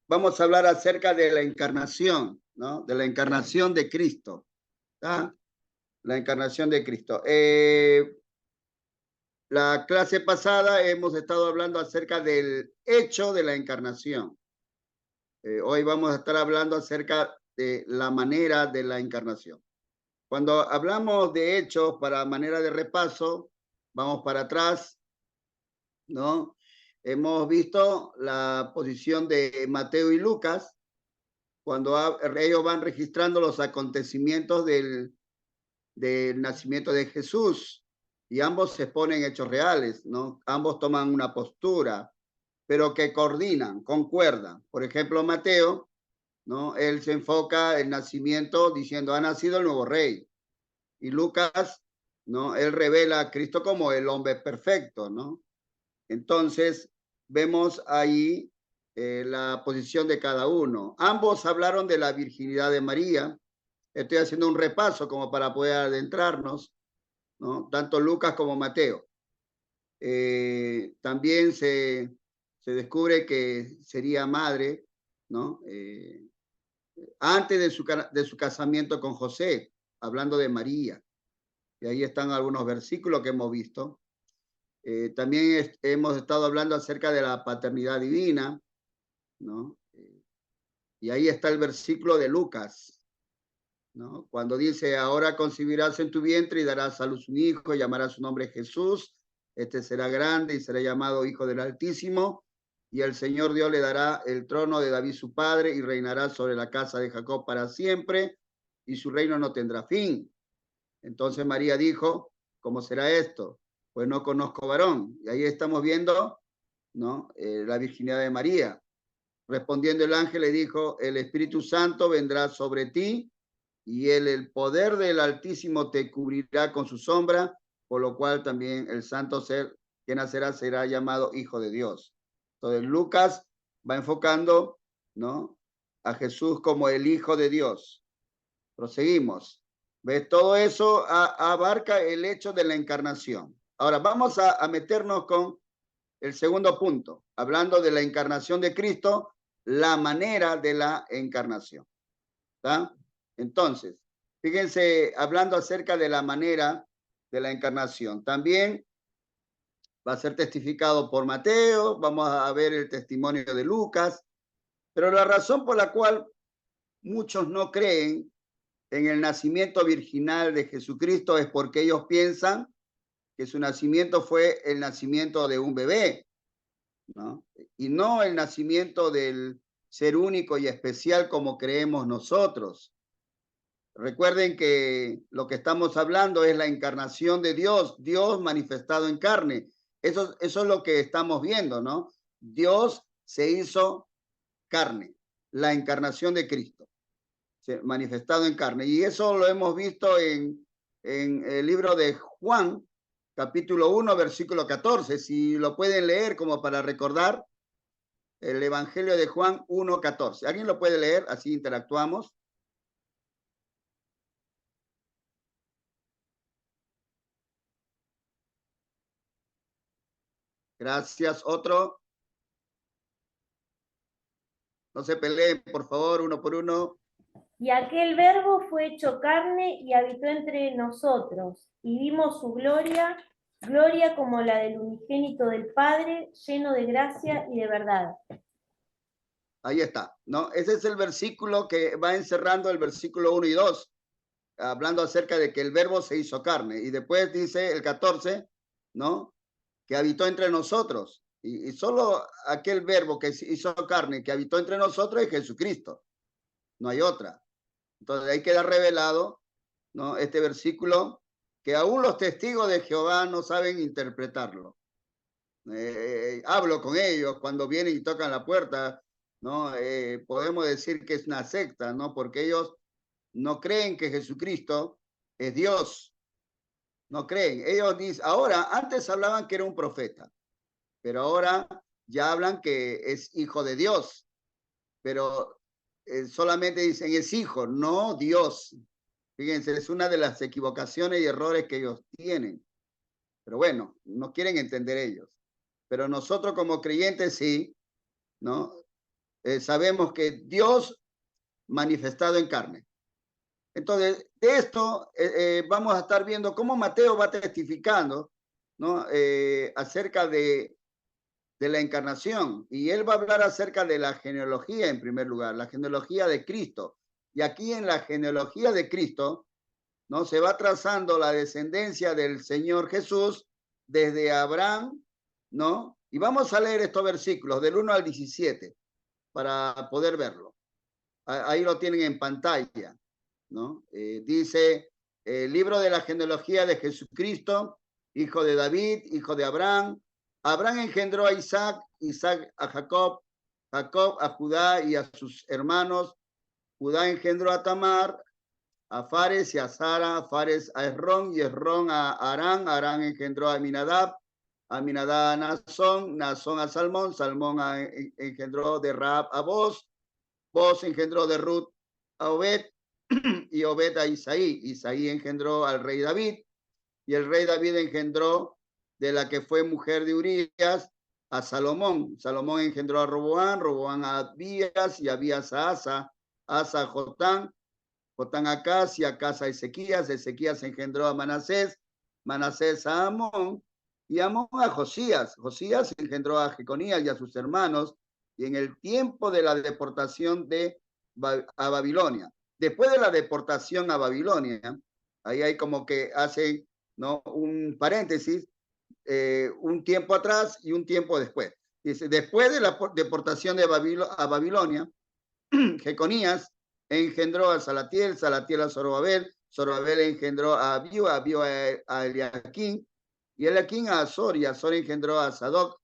vamos a hablar acerca de la encarnación, ¿no? De la encarnación de Cristo, ¿tá? La encarnación de Cristo. La clase pasada hemos estado hablando acerca del hecho de la encarnación. Hoy vamos a estar hablando acerca de la manera de la encarnación. Cuando hablamos de hechos, para manera de repaso, vamos para atrás, ¿no? Hemos visto la posición de Mateo y Lucas, cuando ellos van registrando los acontecimientos del nacimiento de Jesús, y ambos se exponen hechos reales, ¿no? Ambos toman una postura, pero que coordinan, concuerdan. Por ejemplo, Mateo, ¿no? Él se enfoca el nacimiento diciendo, ha nacido el nuevo rey. Y Lucas, ¿no? Él revela a Cristo como el hombre perfecto, ¿no? Entonces, vemos ahí la posición de cada uno. Ambos hablaron de la virginidad de María. Estoy haciendo un repaso como para poder adentrarnos, ¿no? Tanto Lucas como Mateo. También se descubre que sería madre, ¿no? Antes de su casamiento con José, hablando de María. Y ahí están algunos versículos que hemos visto. También hemos estado hablando acerca de la paternidad divina, ¿no? Y ahí está el versículo de Lucas, ¿no? Cuando dice, ahora concebirás en tu vientre y darás a luz un hijo, y llamarás su nombre Jesús, este será grande y será llamado Hijo del Altísimo, y el Señor Dios le dará el trono de David su padre, y reinará sobre la casa de Jacob para siempre, y su reino no tendrá fin. Entonces María dijo, ¿cómo será esto? Pues no conozco varón. Y ahí estamos viendo, ¿no? La virginidad de María. Respondiendo el ángel le dijo, el Espíritu Santo vendrá sobre ti y el poder del Altísimo te cubrirá con su sombra, por lo cual también el santo ser que nacerá será llamado Hijo de Dios. Entonces Lucas va enfocando, ¿no? A Jesús como el Hijo de Dios. Proseguimos. ¿Ves? Todo eso abarca el hecho de la encarnación. Ahora vamos a meternos con el segundo punto, hablando de la encarnación de Cristo, la manera de la encarnación. ¿Está? Entonces, fíjense, hablando acerca de la manera de la encarnación, también va a ser testificado por Mateo, vamos a ver el testimonio de Lucas, pero la razón por la cual muchos no creen en el nacimiento virginal de Jesucristo es porque ellos piensan que su nacimiento fue el nacimiento de un bebé, ¿no? Y no el nacimiento del ser único y especial como creemos nosotros. Recuerden que lo que estamos hablando es la encarnación de Dios, Dios manifestado en carne. Eso es lo que estamos viendo, ¿no? Dios se hizo carne, la encarnación de Cristo, manifestado en carne. Y eso lo hemos visto en el libro de Juan, capítulo 1, versículo 14. Si lo pueden leer como para recordar, el Evangelio de Juan 1, 14. ¿Alguien lo puede leer? Así interactuamos. Gracias. Otro. No se peleen, por favor, uno por uno. Y aquel verbo fue hecho carne y habitó entre nosotros, y vimos su gloria, gloria como la del unigénito del Padre, lleno de gracia y de verdad. Ahí está, ¿no? Ese es el versículo que va encerrando el versículo 1 y 2, hablando acerca de que el verbo se hizo carne. Y después dice el 14, ¿no? Que habitó entre nosotros. Y solo aquel verbo que hizo carne, que habitó entre nosotros, es Jesucristo. No hay otra. Entonces ahí queda revelado, ¿no? Este versículo que aún los testigos de Jehová no saben interpretarlo. Hablo con ellos cuando vienen y tocan la puerta, ¿no? Podemos decir que es una secta, ¿no? Porque ellos no creen que Jesucristo es Dios. No creen. Ellos dicen, ahora, antes hablaban que era un profeta, pero ahora ya hablan que es hijo de Dios. Pero solamente dicen es hijo, no Dios. Fíjense, es una de las equivocaciones y errores que ellos tienen. Pero bueno, no quieren entender ellos. Pero nosotros como creyentes sí, ¿no? sabemos que Dios manifestado en carne. Entonces, de esto vamos a estar viendo cómo Mateo va testificando, ¿no? Acerca de la encarnación. Y él va a hablar acerca de la genealogía en primer lugar, la genealogía de Cristo. Y aquí en la genealogía de Cristo, ¿no? Se va trazando la descendencia del Señor Jesús desde Abraham, ¿no? Y vamos a leer estos versículos del 1 al 17 para poder verlo. Ahí lo tienen en pantalla, ¿no? Dice, libro de la genealogía de Jesucristo, hijo de David, hijo de Abraham. Abraham engendró a Isaac, Isaac a Jacob, Jacob a Judá y a sus hermanos. Judá engendró a Tamar, a Fares y a Sara, Fares a Esrón y Esrón a Arán. Arán engendró a Aminadab a Nazón, Nazón a Salmón, Salmón engendró de Rahab a Boz, Boz engendró de Ruth a Obed y Obed a Isaí. Isaí engendró al rey David y el rey David engendró de la que fue mujer de Urías a Salomón. Salomón engendró a Roboán, Roboán a Abías y Abías a Asa, Asa a Jotán, Jotán a Acaz y Acaz a Ezequías. Ezequías engendró a Manasés, Manasés a Amón y Amón a Josías. Josías engendró a Jeconías y a sus hermanos y en el tiempo de la deportación a Babilonia. Después de la deportación a Babilonia, ahí hay como que hacen, ¿no?, un paréntesis, un tiempo atrás y un tiempo después. Dice, después de la deportación a Babilonia, Jeconías engendró a Salatiel, Salatiel a Zorobabel, Zorobabel engendró a Abiú, Abiú a Eliaquín, y Eliaquín a Azor, y Azor engendró a Sadoc,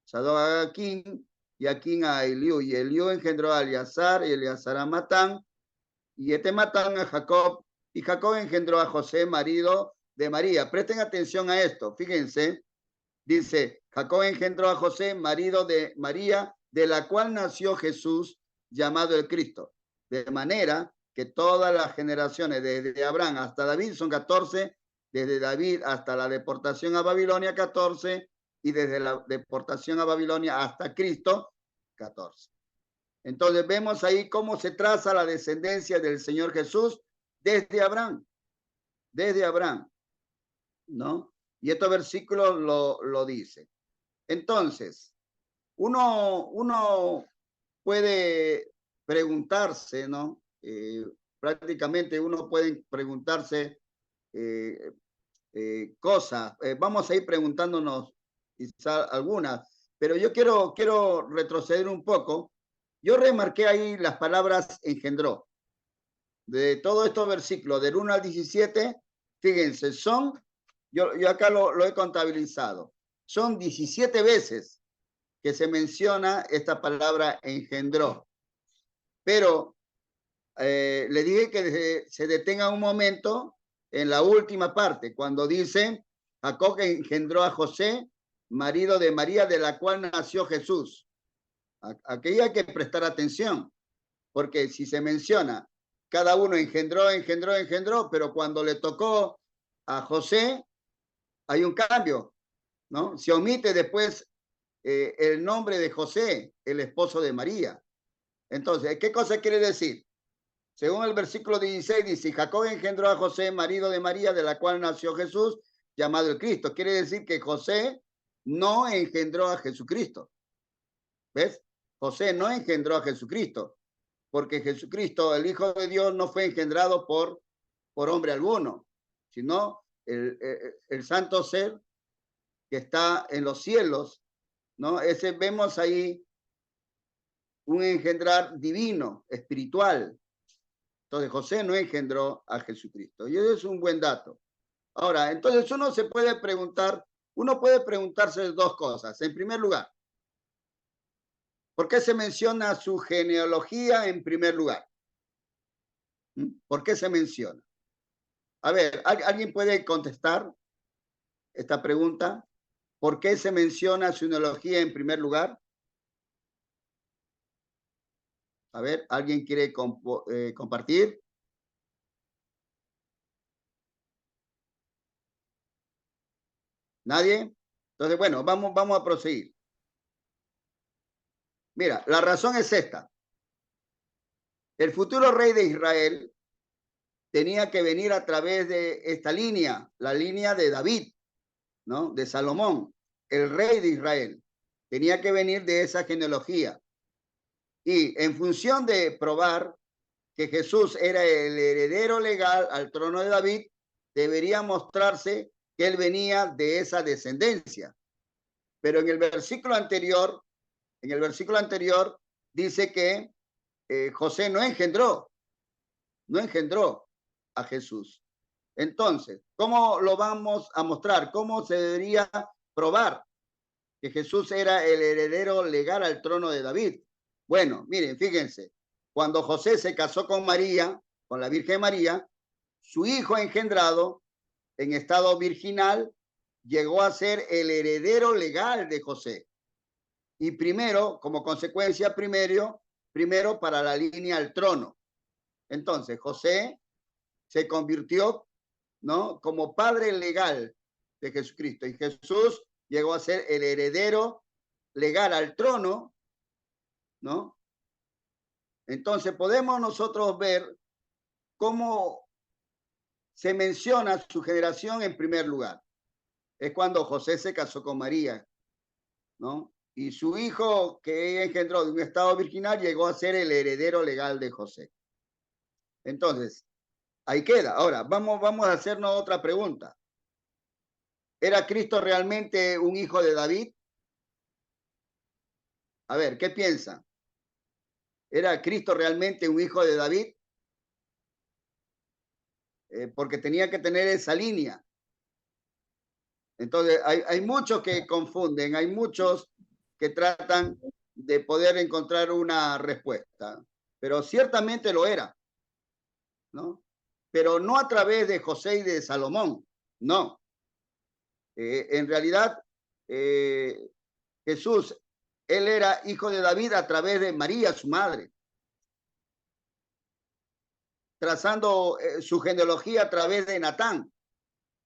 Sadoc a Aquín, y Aquín a Eliú, y Eliú engendró a Eleazar, y Eleazar a Matán, y este Matán a Jacob, y Jacob engendró a José, marido de María. Presten atención a esto, fíjense, dice, Jacob engendró a José, marido de María, de la cual nació Jesús, llamado el Cristo. De manera que todas las generaciones, desde Abraham hasta David, son 14, desde David hasta la deportación a Babilonia, 14, y desde la deportación a Babilonia hasta Cristo, 14. Entonces vemos ahí cómo se traza la descendencia del Señor Jesús desde Abraham, ¿no? Y estos versículos lo dice. Entonces, uno puede preguntarse, ¿no? Prácticamente uno puede preguntarse cosas. Vamos a ir preguntándonos quizá algunas, pero yo quiero retroceder un poco. Yo remarqué ahí las palabras engendró. De todos estos versículos, del 1 al 17, fíjense, yo acá lo he contabilizado, son 17 veces que se menciona esta palabra engendró. Pero le dije que se detenga un momento en la última parte, cuando dice, Jacob engendró a José, marido de María, de la cual nació Jesús. Aquí hay que prestar atención, porque si se menciona, cada uno engendró, pero cuando le tocó a José, hay un cambio, ¿no? Se omite después el nombre de José, el esposo de María. Entonces, ¿qué cosa quiere decir? Según el versículo 16 dice, Jacob engendró a José, marido de María, de la cual nació Jesús, llamado el Cristo. Quiere decir que José no engendró a Jesucristo. ¿Ves? José no engendró a Jesucristo, porque Jesucristo, el Hijo de Dios, no fue engendrado por hombre alguno, sino el santo ser que está en los cielos, ¿no? Ese vemos ahí un engendrar divino, espiritual. Entonces José no engendró a Jesucristo. Y eso es un buen dato. Ahora, entonces uno puede preguntarse dos cosas. En primer lugar, ¿por qué se menciona su genealogía en primer lugar? ¿Por qué se menciona? A ver, ¿alguien puede contestar esta pregunta? ¿Por qué se menciona su genealogía en primer lugar? A ver, ¿alguien quiere compartir? ¿Nadie? Entonces, bueno, vamos a proseguir. Mira, la razón es esta. El futuro rey de Israel tenía que venir a través de esta línea, la línea de David, ¿no? De Salomón, el rey de Israel. Tenía que venir de esa genealogía. Y en función de probar que Jesús era el heredero legal al trono de David, debería mostrarse que él venía de esa descendencia. Pero en el versículo anterior dice que José no engendró a Jesús. Entonces, ¿cómo lo vamos a mostrar? ¿Cómo se debería probar que Jesús era el heredero legal al trono de David? Bueno, miren, fíjense, cuando José se casó con María, con la Virgen María, su hijo engendrado en estado virginal llegó a ser el heredero legal de José. Y primero, como consecuencia, primero para la línea al trono. Entonces, José se convirtió, ¿no?, como padre legal de Jesucristo. Y Jesús llegó a ser el heredero legal al trono, ¿no? Entonces podemos nosotros ver cómo se menciona su generación en primer lugar. Es cuando José se casó con María, ¿no? Y su hijo, que engendró de un estado virginal, llegó a ser el heredero legal de José. Entonces, ahí queda. Ahora, vamos a hacernos otra pregunta. ¿Era Cristo realmente un hijo de David? A ver, ¿qué piensan? ¿Era Cristo realmente un hijo de David? Porque tenía que tener esa línea. Entonces, hay muchos que confunden, hay muchos que tratan de poder encontrar una respuesta, pero ciertamente lo era, ¿no? Pero no a través de José y de Salomón, no. En realidad, Jesús, él era hijo de David a través de María, su madre, trazando su genealogía a través de Natán,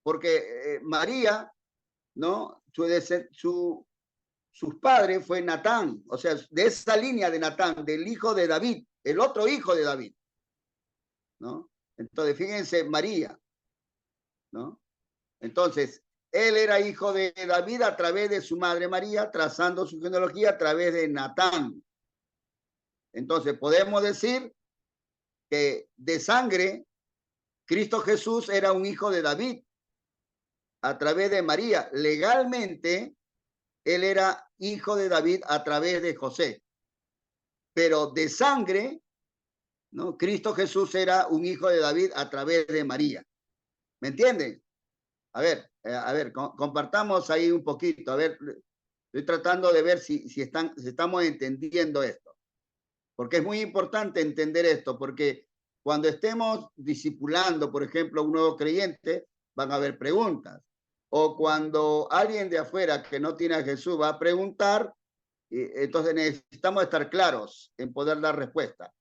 porque María, ¿no? Sus padres fue Natán, o sea, de esa línea de Natán, del hijo de David, el otro hijo de David, ¿no? Entonces, fíjense, María, ¿no? Entonces, él era hijo de David a través de su madre María, trazando su genealogía a través de Natán. Entonces, podemos decir que de sangre, Cristo Jesús era un hijo de David a través de María. Legalmente, él era hijo de David a través de José. Pero de sangre, ¿no? Cristo Jesús era un hijo de David a través de María. ¿Me entienden? A ver, compartamos ahí un poquito. A ver, estoy tratando de ver si estamos entendiendo esto. Porque es muy importante entender esto, porque cuando estemos discipulando, por ejemplo, a un nuevo creyente, van a haber preguntas. O cuando alguien de afuera que no tiene a Jesús va a preguntar, entonces necesitamos estar claros en poder dar respuesta.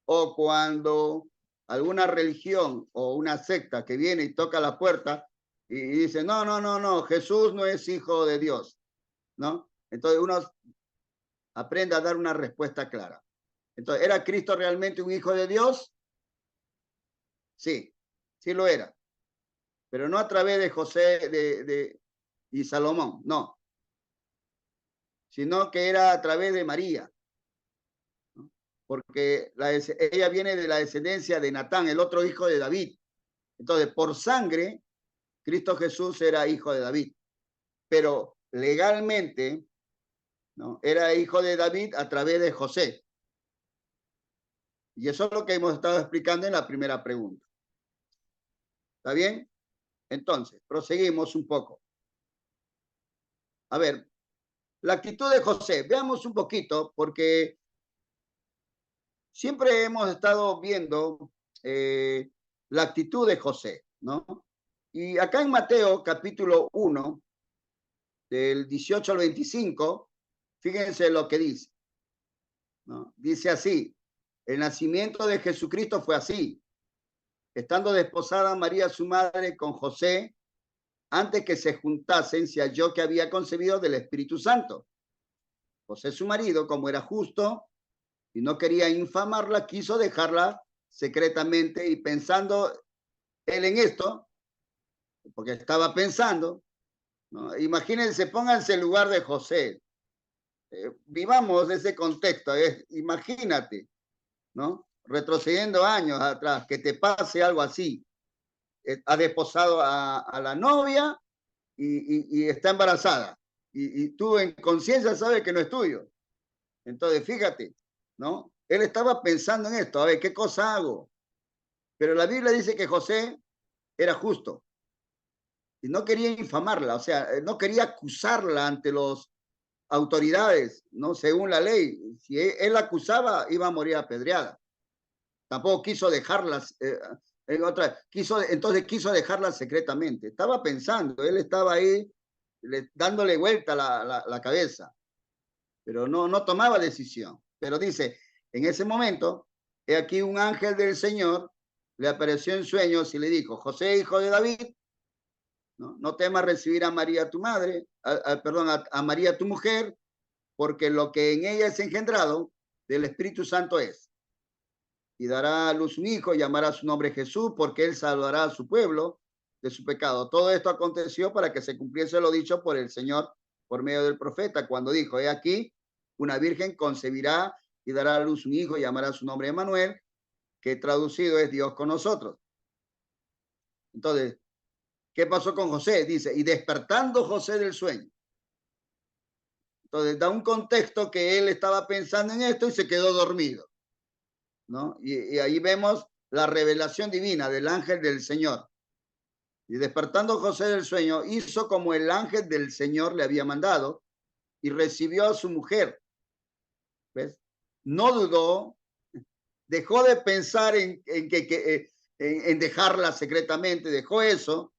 O cuando alguna religión o una secta que viene y toca la puerta y dice, no, Jesús no es hijo de Dios, ¿no? Entonces uno aprende a dar una respuesta clara. Entonces, ¿era Cristo realmente un hijo de Dios? Sí, sí lo era. Pero no a través de José y Salomón, no. Sino que era a través de María. Porque ella viene de la descendencia de Natán, el otro hijo de David. Entonces, por sangre, Cristo Jesús era hijo de David. Pero legalmente, ¿no?, era hijo de David a través de José. Y eso es lo que hemos estado explicando en la primera pregunta. ¿Está bien? Entonces, proseguimos un poco. A ver, la actitud de José. Veamos un poquito, porque siempre hemos estado viendo la actitud de José, ¿no? Y acá en Mateo, capítulo 1, del 18 al 25, fíjense lo que dice, ¿no? Dice así: el nacimiento de Jesucristo fue así. Estando desposada María, su madre, con José, antes que se juntasen, se halló que había concebido del Espíritu Santo. José, su marido, como era justo y no quería infamarla, quiso dejarla secretamente, y pensando él en esto, porque estaba pensando, ¿no? Imagínense, pónganse en lugar de José. Vivamos ese contexto, imagínate, ¿no? Retrocediendo años atrás, que te pase algo así. Ha desposado a la novia y está embarazada. Y tú en conciencia sabes que no es tuyo. Entonces, fíjate, ¿no? Él estaba pensando en esto, a ver, ¿qué cosa hago? Pero la Biblia dice que José era justo y no quería infamarla, o sea, no quería acusarla ante las autoridades, ¿no? Según la ley. Si él la acusaba, iba a morir apedreada. Tampoco quiso dejarlas, entonces quiso dejarlas secretamente. Estaba pensando, él estaba ahí dándole vuelta la cabeza, pero no tomaba decisión. Pero dice, en ese momento, he aquí un ángel del Señor le apareció en sueños y le dijo, José, hijo de David, no temas recibir a María tu madre, perdón, a María tu mujer, porque lo que en ella es engendrado del Espíritu Santo es. Y dará a luz un hijo, llamará su nombre Jesús, porque él salvará a su pueblo de su pecado. Todo esto aconteció para que se cumpliese lo dicho por el Señor por medio del profeta, cuando dijo, he aquí, una virgen concebirá y dará a luz un hijo, llamará su nombre Emmanuel, que traducido es Dios con nosotros. Entonces, ¿qué pasó con José? Dice, y despertando José del sueño. Entonces, da un contexto que él estaba pensando en esto y se quedó dormido, ¿no? Y ahí vemos la revelación divina del ángel del Señor. Y despertando José del sueño, hizo como el ángel del Señor le había mandado y recibió a su mujer. ¿Ves? No dudó, dejó de pensar en dejarla secretamente, dejó eso.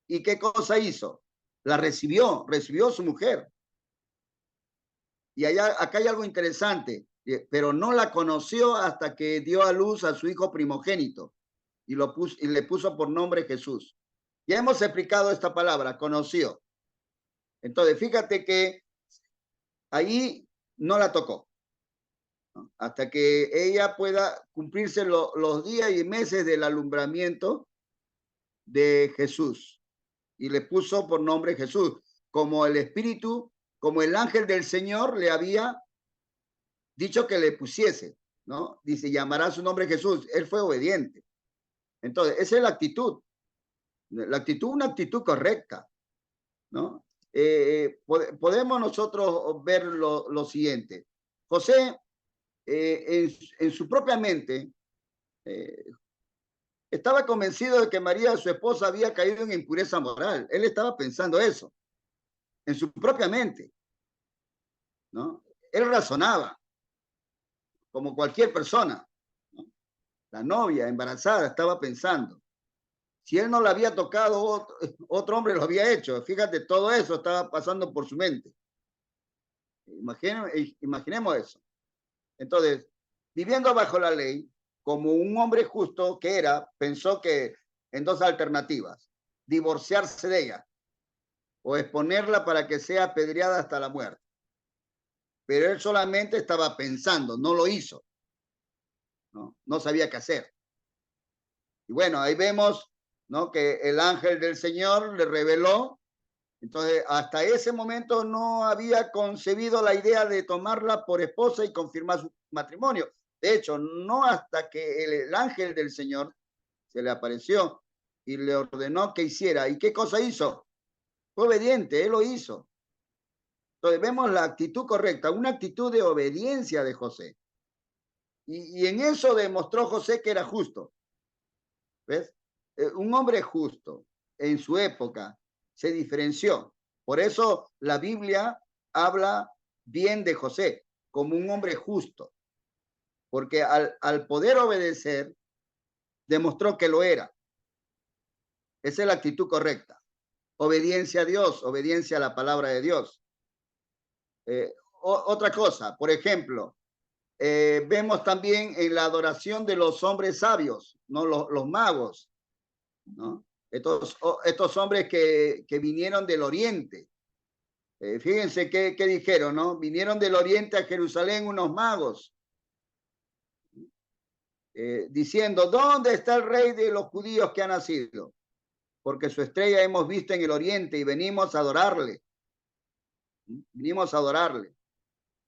¿Y qué cosa hizo? La recibió su mujer. Y acá hay algo interesante, pero no la conoció hasta que dio a luz a su hijo primogénito y le puso por nombre Jesús. Ya hemos explicado esta palabra, conoció. Entonces, fíjate que ahí no la tocó, ¿no? Hasta que ella pueda cumplirse los días y meses del alumbramiento de Jesús. Y le puso por nombre Jesús, como el Espíritu, como el ángel del Señor le había dicho que le pusiese, ¿no? Dice, llamará su nombre Jesús. Él fue obediente. Entonces, esa es la actitud. Una actitud correcta, ¿no? Podemos nosotros ver lo siguiente. José, en su propia mente, estaba convencido de que María, su esposa, había caído en impureza moral. Él estaba pensando eso, en su propia mente, ¿no? Él razonaba, como cualquier persona, ¿no? La novia embarazada estaba pensando. Si él no la había tocado, otro hombre lo había hecho. Fíjate, todo eso estaba pasando por su mente. Imaginemos eso. Entonces, viviendo bajo la ley, como un hombre justo que era, pensó que en dos alternativas: divorciarse de ella o exponerla para que sea apedreada hasta la muerte. Pero él solamente estaba pensando, no lo hizo, no sabía qué hacer. Y bueno, ahí vemos, ¿no?, que el ángel del Señor le reveló. Entonces, hasta ese momento no había concebido la idea de tomarla por esposa y confirmar su matrimonio. De hecho, no hasta que el ángel del Señor se le apareció y le ordenó que hiciera. ¿Y qué cosa hizo? Fue obediente, él lo hizo. Entonces, vemos la actitud correcta, una actitud de obediencia de José. Y en eso demostró José que era justo. ¿Ves? Un hombre justo en su época se diferenció. Por eso la Biblia habla bien de José como un hombre justo, porque al poder obedecer demostró que lo era. Esa es la actitud correcta. Obediencia a Dios, obediencia a la palabra de Dios. Otra cosa, por ejemplo, vemos también en la adoración de los hombres sabios, ¿no? Los magos, ¿no? Estos hombres que vinieron del oriente, Fíjense qué dijeron, ¿no? Vinieron del oriente a Jerusalén unos magos, diciendo, ¿dónde está el rey de los judíos que ha nacido? Porque su estrella hemos visto en el oriente y venimos a adorarle. Venimos a adorarle.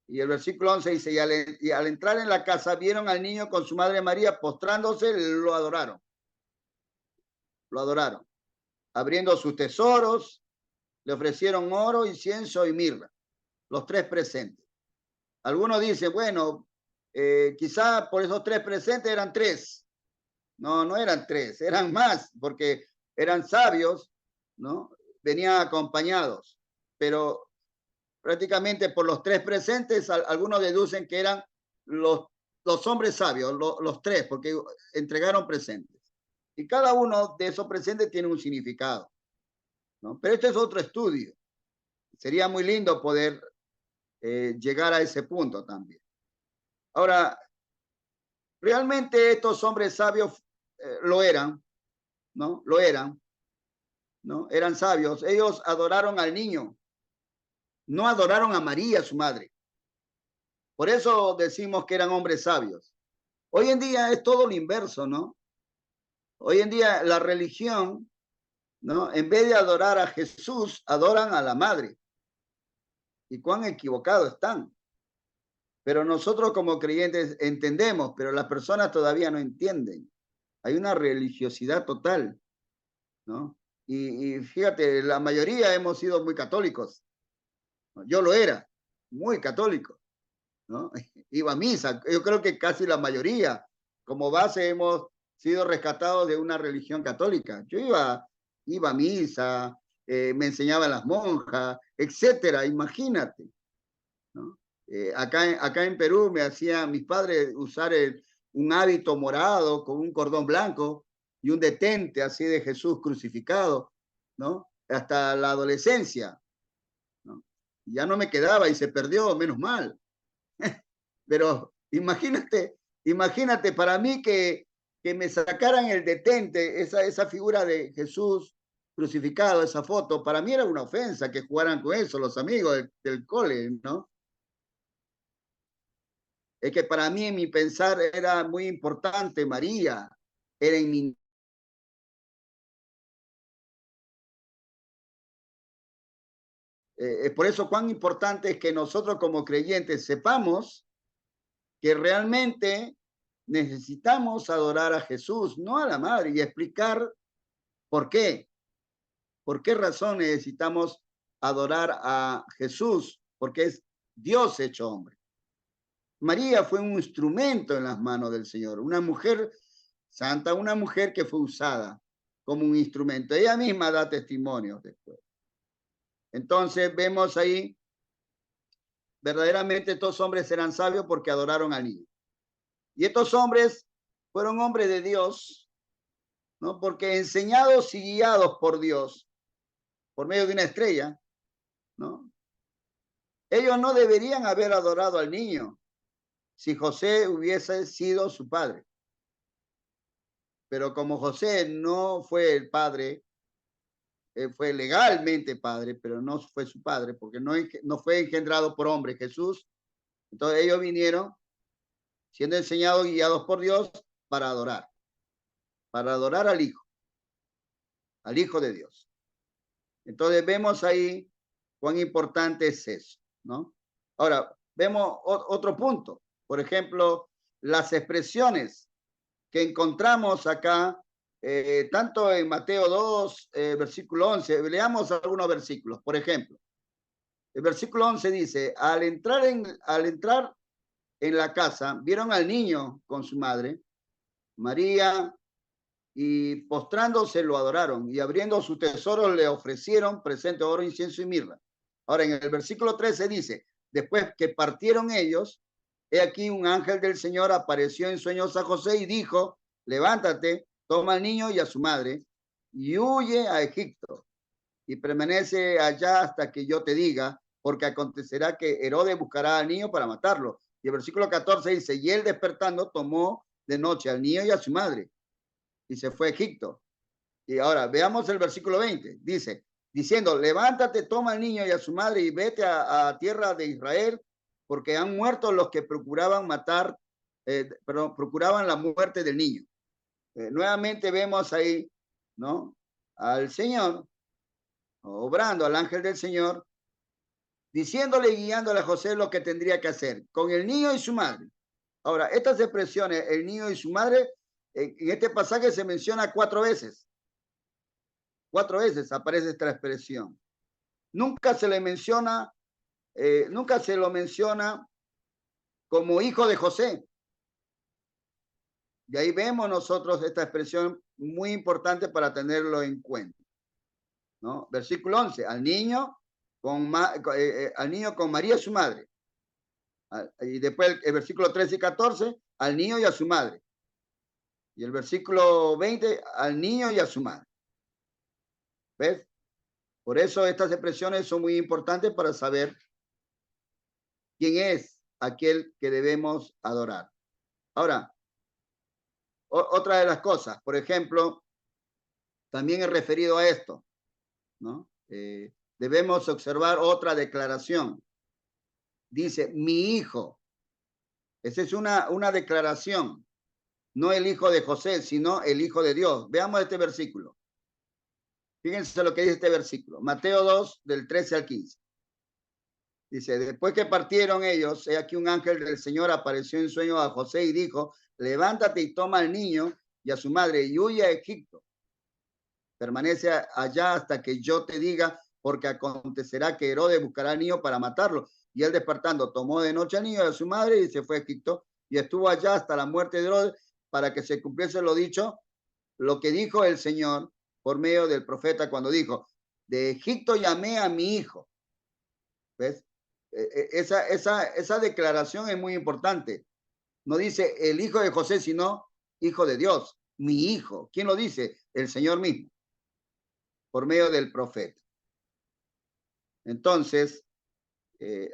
Y el versículo 11 dice, y al entrar en la casa vieron al niño con su madre María postrándose, lo adoraron. Lo adoraron. Abriendo sus tesoros, le ofrecieron oro, incienso y mirra. Los tres presentes. Algunos dicen, bueno, quizá por esos tres presentes eran tres. No, no eran tres, eran más, porque eran sabios, ¿no? Venían acompañados. Pero prácticamente por los tres presentes, algunos deducen que eran los hombres sabios, los tres, porque entregaron presentes. Y cada uno de esos presentes tiene un significado, ¿no? Pero este es otro estudio. Sería muy lindo poder llegar a ese punto también. Ahora, realmente estos hombres sabios lo eran, ¿no? Lo eran, ¿no? Eran sabios. Ellos adoraron al niño, no adoraron a María, su madre. Por eso decimos que eran hombres sabios. Hoy en día es todo lo inverso, ¿no? Hoy en día la religión, ¿no? En vez de adorar a Jesús, adoran a la madre. Y cuán equivocados están. Pero nosotros como creyentes entendemos, pero las personas todavía no entienden. Hay una religiosidad total, ¿no? Y fíjate, la mayoría hemos sido muy católicos. Yo lo era, muy católico, ¿no? Iba a misa. Yo creo que casi la mayoría, como base, hemos sido rescatados de una religión católica. Yo iba a misa, me enseñaban las monjas, etcétera, imagínate, ¿no? Acá en Perú me hacían mis padres usar un hábito morado con un cordón blanco y un detente así de Jesús crucificado, ¿no? Hasta la adolescencia, ¿no? Ya no me quedaba y se perdió, menos mal. Pero imagínate para mí que me sacaran el detente, esa figura de Jesús crucificado, esa foto, para mí era una ofensa que jugaran con eso los amigos del cole, ¿no? Es que para mí en mi pensar era muy importante María, era en mi... por eso cuán importante es que nosotros como creyentes sepamos que realmente necesitamos adorar a Jesús, no a la madre, y explicar por qué. ¿Por qué razón necesitamos adorar a Jesús? Porque es Dios hecho hombre. María fue un instrumento en las manos del Señor, una mujer santa, una mujer que fue usada como un instrumento. Ella misma da testimonio después. Entonces vemos ahí, verdaderamente estos hombres eran sabios porque adoraron al niño. Y estos hombres fueron hombres de Dios, ¿no? Porque enseñados y guiados por Dios, por medio de una estrella, ¿no? Ellos no deberían haber adorado al niño si José hubiese sido su padre. Pero como José no fue el padre, fue legalmente padre, pero no fue su padre, porque no fue engendrado por hombre Jesús. Entonces ellos vinieron siendo enseñados y guiados por Dios para adorar al Hijo de Dios. Entonces vemos ahí cuán importante es eso, ¿no? Ahora, vemos otro punto. Por ejemplo, las expresiones que encontramos acá, tanto en Mateo 2, versículo 11, leamos algunos versículos. Por ejemplo, el versículo 11 dice, al entrar en la casa, vieron al niño con su madre, María, y postrándose lo adoraron, y abriendo su tesoro le ofrecieron presente oro, incienso y mirra. Ahora, en el versículo 13 dice, después que partieron ellos, he aquí un ángel del Señor apareció en sueños a José y dijo, levántate, toma al niño y a su madre, y huye a Egipto, y permanece allá hasta que yo te diga, porque acontecerá que Herodes buscará al niño para matarlo. Y el versículo 14 dice, y él despertando tomó de noche al niño y a su madre, y se fue a Egipto. Y ahora veamos el versículo 20. Dice, diciendo, levántate, toma al niño y a su madre y vete a tierra de Israel, porque han muerto los que procuraban matar, perdón, procuraban la muerte del niño. Nuevamente vemos ahí, ¿no? Al Señor, obrando al ángel del Señor, diciéndole y guiándole a José lo que tendría que hacer con el niño y su madre. Ahora, estas expresiones, el niño y su madre, en este pasaje se menciona 4 veces. 4 veces aparece esta expresión. Nunca se le menciona, nunca se lo menciona como hijo de José. Y ahí vemos nosotros esta expresión muy importante para tenerlo en cuenta, ¿no? Versículo 11, al niño con María su madre. Y después el versículo 13 y 14, al niño y a su madre. Y el versículo 20, al niño y a su madre. ¿Ves? Por eso estas expresiones son muy importantes para saber quién es aquel que debemos adorar. Ahora, otra de las cosas, por ejemplo, también es referido a esto, ¿no? Debemos observar otra declaración. Dice, mi hijo. Esa es una declaración. No el hijo de José, sino el hijo de Dios. Veamos este versículo. Fíjense lo que dice este versículo. Mateo 2, del 13 al 15. Dice, después que partieron ellos, he aquí un ángel del Señor apareció en sueño a José y dijo, levántate y toma al niño y a su madre y huye a Egipto. Permanece allá hasta que yo te diga, porque acontecerá que Herodes buscará al niño para matarlo. Y él despertando, tomó de noche al niño y a su madre y se fue a Egipto y estuvo allá hasta la muerte de Herodes para que se cumpliese lo dicho, lo que dijo el Señor por medio del profeta cuando dijo, de Egipto llamé a mi hijo. ¿Ves? Esa declaración es muy importante. No dice el hijo de José, sino hijo de Dios, mi hijo. ¿Quién lo dice? El Señor mismo, por medio del profeta. Entonces,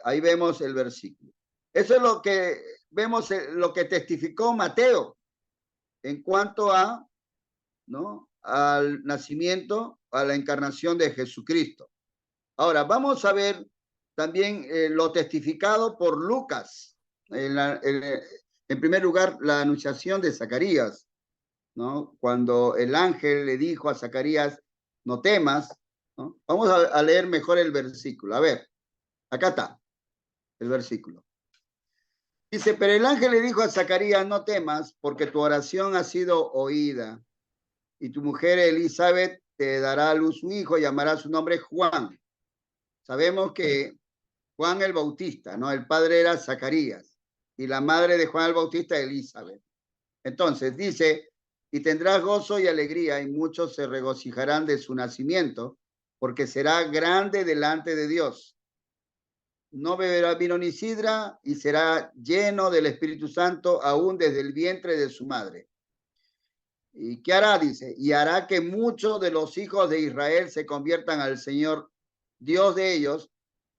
ahí vemos el versículo. Eso es lo que vemos, lo que testificó Mateo en cuanto a, ¿no?, al nacimiento, a la encarnación de Jesucristo. Ahora, vamos a ver también lo testificado por Lucas. En primer lugar, la anunciación de Zacarías, ¿no? Cuando el ángel le dijo a Zacarías, no temas, ¿no? Vamos a leer mejor el versículo. A ver, acá está el versículo. Dice, pero el ángel le dijo a Zacarías, no temas, porque tu oración ha sido oída, y tu mujer Elizabeth te dará a luz un hijo, y llamará su nombre Juan. Sabemos que Juan el Bautista, ¿no? El padre era Zacarías, y la madre de Juan el Bautista, Elizabeth. Entonces dice, y tendrás gozo y alegría, y muchos se regocijarán de su nacimiento, porque será grande delante de Dios. No beberá vino ni sidra, y será lleno del Espíritu Santo aún desde el vientre de su madre. ¿Y qué hará? Dice, y hará que muchos de los hijos de Israel se conviertan al Señor, Dios de ellos,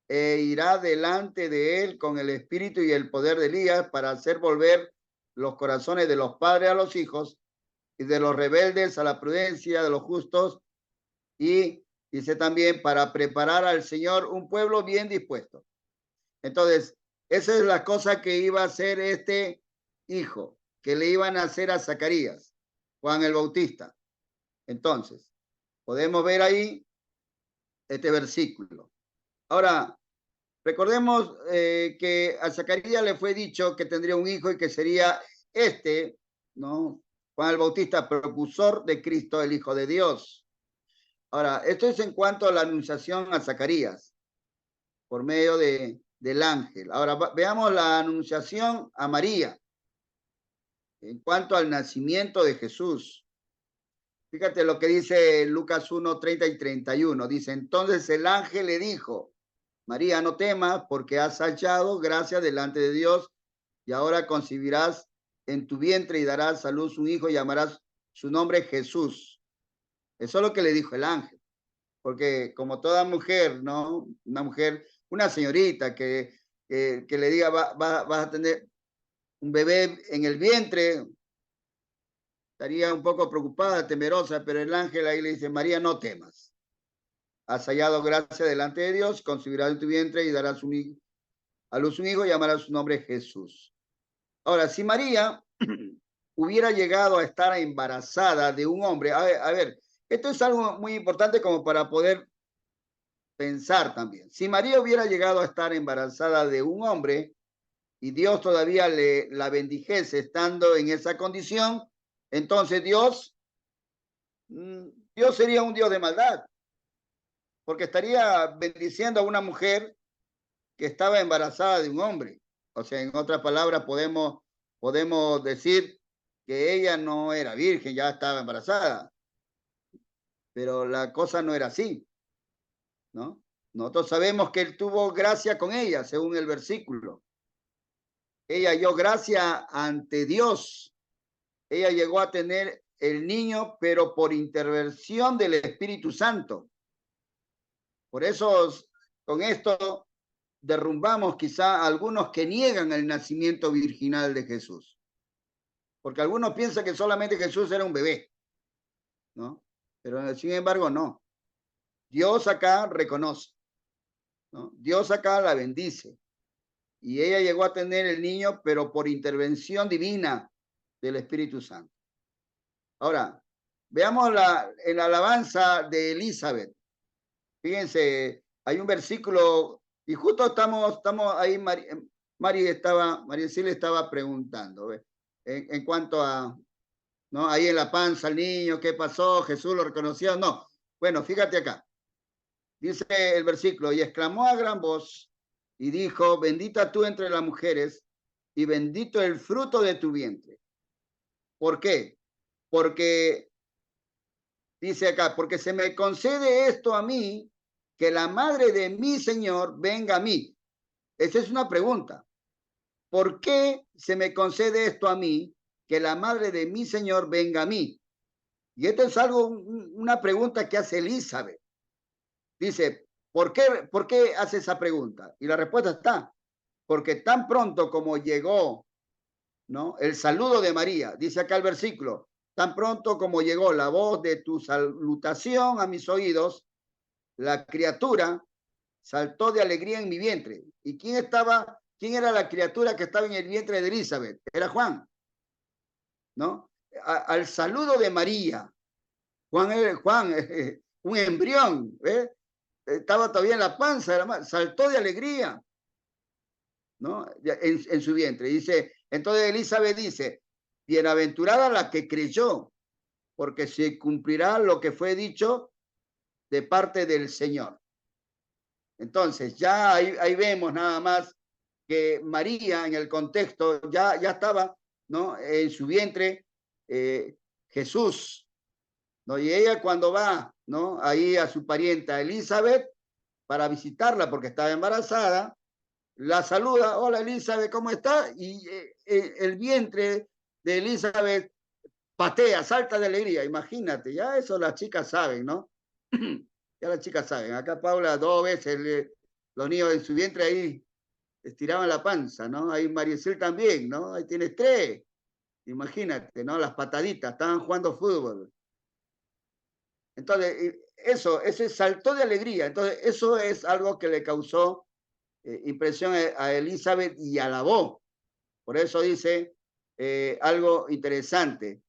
e irá delante de él con el espíritu y el poder de Elías para hacer volver los corazones de los padres a los hijos y de los rebeldes a la prudencia de los justos, y dice también para preparar al Señor un pueblo bien dispuesto. Entonces, esa es la cosa que iba a hacer este hijo, que le iban a hacer a Zacarías, Juan el Bautista. Entonces, podemos ver ahí este versículo. Ahora, recordemos que a Zacarías le fue dicho que tendría un hijo y que sería este, ¿no? Juan el Bautista, precursor de Cristo, el Hijo de Dios. Ahora, esto es en cuanto a la anunciación a Zacarías, por medio del ángel. Ahora, veamos la anunciación a María, en cuanto al nacimiento de Jesús. Fíjate lo que dice Lucas 1, 30 y 31. Dice, entonces el ángel le dijo, María, no temas, porque has hallado gracia delante de Dios, y ahora concebirás en tu vientre y darás a luz un hijo y llamarás su nombre Jesús. Eso es lo que le dijo el ángel. Porque como toda mujer, ¿no? Una mujer, una señorita que le diga, vas a tener un bebé en el vientre, estaría un poco preocupada, temerosa, pero el ángel ahí le dice, María, no temas. has hallado gracia delante de Dios, concebirás en tu vientre y darás a luz un hijo y llamarás su nombre Jesús. Ahora, si María hubiera llegado a estar embarazada de un hombre, a ver, esto es algo muy importante como para poder pensar también. Si María hubiera llegado a estar embarazada de un hombre y Dios todavía la bendijese estando en esa condición, entonces Dios sería un Dios de maldad, porque estaría bendiciendo a una mujer que estaba embarazada de un hombre. O sea, en otras palabras, podemos decir que ella no era virgen, ya estaba embarazada. Pero la cosa no era así, ¿no? Nosotros sabemos que él tuvo gracia con ella, según el versículo. Ella halló gracia ante Dios. Ella llegó a tener el niño, pero por intervención del Espíritu Santo. Por eso, con esto, derrumbamos quizá a algunos que niegan el nacimiento virginal de Jesús. Porque algunos piensan que solamente Jesús era un bebé, ¿no? Pero sin embargo, no. Dios acá reconoce, ¿no? Dios acá la bendice. Y ella llegó a tener el niño, pero por intervención divina del Espíritu Santo. Ahora, veamos en la alabanza de Elizabeth. Fíjense, hay un versículo, y justo estamos ahí, María Silvia estaba preguntando, en cuanto a, ¿no? Ahí en la panza el niño, ¿qué pasó? ¿Jesús lo reconoció? No. Bueno, fíjate acá. Dice el versículo, y exclamó a gran voz y dijo, bendita tú entre las mujeres y bendito el fruto de tu vientre. ¿Por qué? Porque, dice acá, porque se me concede esto a mí, que la madre de mi Señor venga a mí. Esa es una pregunta. ¿Por qué se me concede esto a mí, que la madre de mi Señor venga a mí? Y esto es una pregunta que hace Elizabeth. Dice, ¿por qué hace esa pregunta? Y la respuesta está, porque tan pronto como llegó, ¿no? El saludo de María, dice acá el versículo, tan pronto como llegó la voz de tu salutación a mis oídos, la criatura saltó de alegría en mi vientre. ¿Y quién era la criatura que estaba en el vientre de Elizabeth? Era Juan, ¿no? Al saludo de María, Juan, un embrión, estaba todavía en la panza, saltó de alegría, ¿no? En su vientre. Dice, entonces Elizabeth dice, bienaventurada la que creyó, porque se cumplirá lo que fue dicho de parte del Señor. Entonces, ya ahí vemos nada más que María, en el contexto, ya estaba, ¿no? En su vientre Jesús, ¿no? Y ella cuando va, ¿no? Ahí a su parienta Elizabeth para visitarla porque estaba embarazada, la saluda, hola Elizabeth, ¿cómo está? Y el vientre de Elizabeth patea, salta de alegría, imagínate, ya eso las chicas saben, ¿no? Ya las chicas saben, acá Paula 2 veces, los niños en su vientre ahí estiraban la panza, ¿no? Ahí Mariecel también, ¿no? Ahí tienes 3, imagínate, ¿no? Las pataditas, estaban jugando fútbol. Entonces, ese saltó de alegría, entonces eso es algo que le causó impresión a Elizabeth y alabó. Por eso dice algo interesante.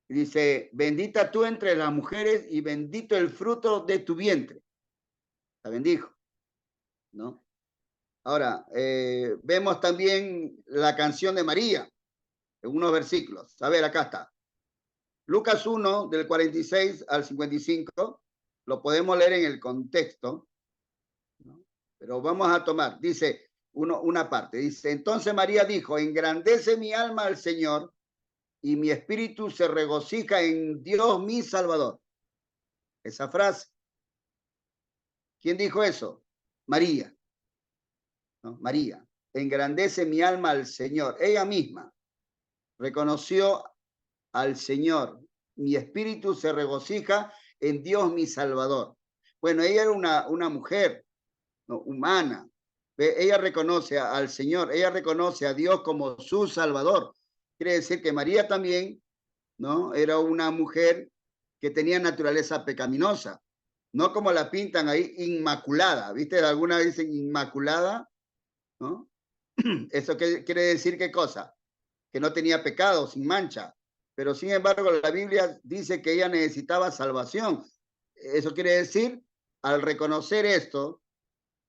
Dice, bendita tú entre las mujeres y bendito el fruto de tu vientre. La bendijo, ¿no? Ahora, vemos también la canción de María en unos versículos. A ver, acá está. Lucas 1, del 46 al 55, lo podemos leer en el contexto, ¿no? Pero vamos a tomar, dice una parte, dice, entonces María dijo, engrandece mi alma al Señor y mi espíritu se regocija en Dios mi Salvador. Esa frase. ¿Quién dijo eso? María, ¿no? María, engrandece mi alma al Señor. Ella misma reconoció al Señor. Mi espíritu se regocija en Dios mi Salvador. Bueno, ella era una mujer, ¿no? Humana. Ella reconoce al Señor, ella reconoce a Dios como su Salvador. Quiere decir que María también, ¿no? Era una mujer que tenía naturaleza pecaminosa. no como la pintan ahí, inmaculada. ¿Viste? Alguna dicen inmaculada, ¿no? ¿Eso quiere decir qué cosa? Que no tenía pecado, sin mancha. Pero sin embargo, la Biblia dice que ella necesitaba salvación. Eso quiere decir, al reconocer esto,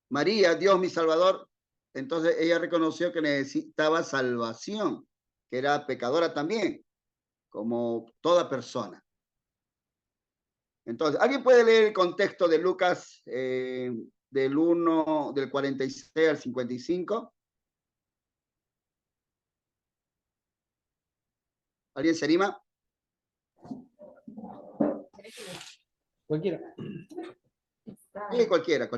María, Dios mi Salvador, entonces ella reconoció que necesitaba salvación, que era pecadora también, como toda persona. Entonces, ¿alguien puede leer el contexto de Lucas del 46 al 55? ¿Alguien se anima? Cualquiera. Sí, cualquiera.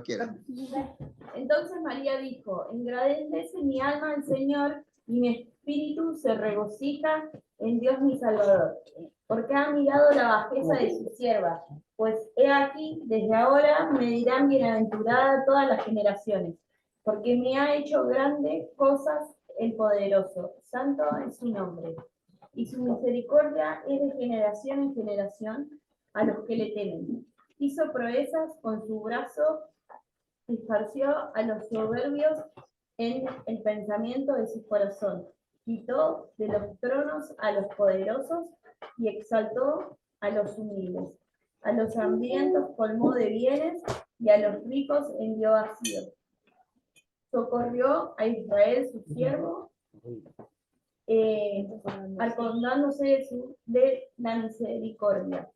Entonces María dijo, engrandece mi alma al Señor y mi espíritu se regocija en Dios mi Salvador, porque ha mirado la bajeza de su sierva, pues he aquí, desde ahora me dirán bienaventurada todas las generaciones, porque me ha hecho grandes cosas el poderoso, santo es su nombre, y su misericordia es de generación en generación a los que le temen. Hizo proezas con su brazo, esparció a los soberbios en el pensamiento de su corazón, quitó de los tronos a los poderosos y exaltó a los humildes. A los hambrientos colmó de bienes y a los ricos envió vacío. Socorrió a Israel su siervo, acordándose de la misericordia,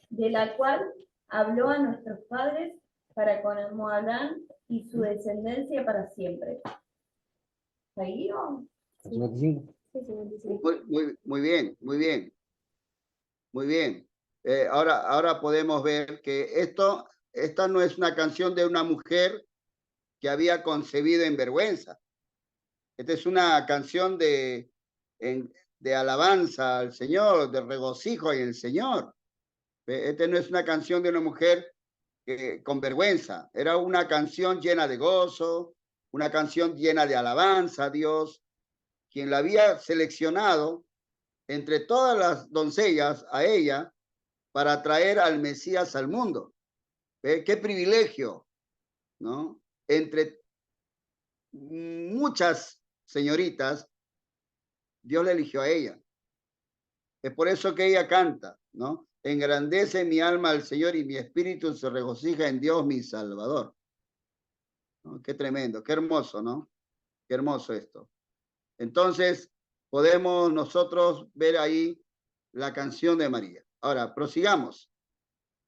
de la cual habló a nuestros padres para con Abraham y su descendencia para siempre. ¿Ahí o? 55. Sí, 55. Muy bien. Ahora podemos ver que esta no es una canción de una mujer que había concebido en vergüenza. Esta es una canción de alabanza al Señor, de regocijo en el Señor. Esta no es una canción de una mujer con vergüenza. Era una canción llena de gozo, una canción llena de alabanza a Dios, quien la había seleccionado entre todas las doncellas a ella para traer al Mesías al mundo. Qué privilegio, ¿no? Entre muchas señoritas, Dios la eligió a ella. Es por eso que ella canta, ¿no? Engrandece mi alma al Señor y mi espíritu se regocija en Dios mi Salvador. ¿No? Qué tremendo, qué hermoso, ¿no? Qué hermoso esto. Entonces, podemos nosotros ver ahí la canción de María. Ahora, prosigamos.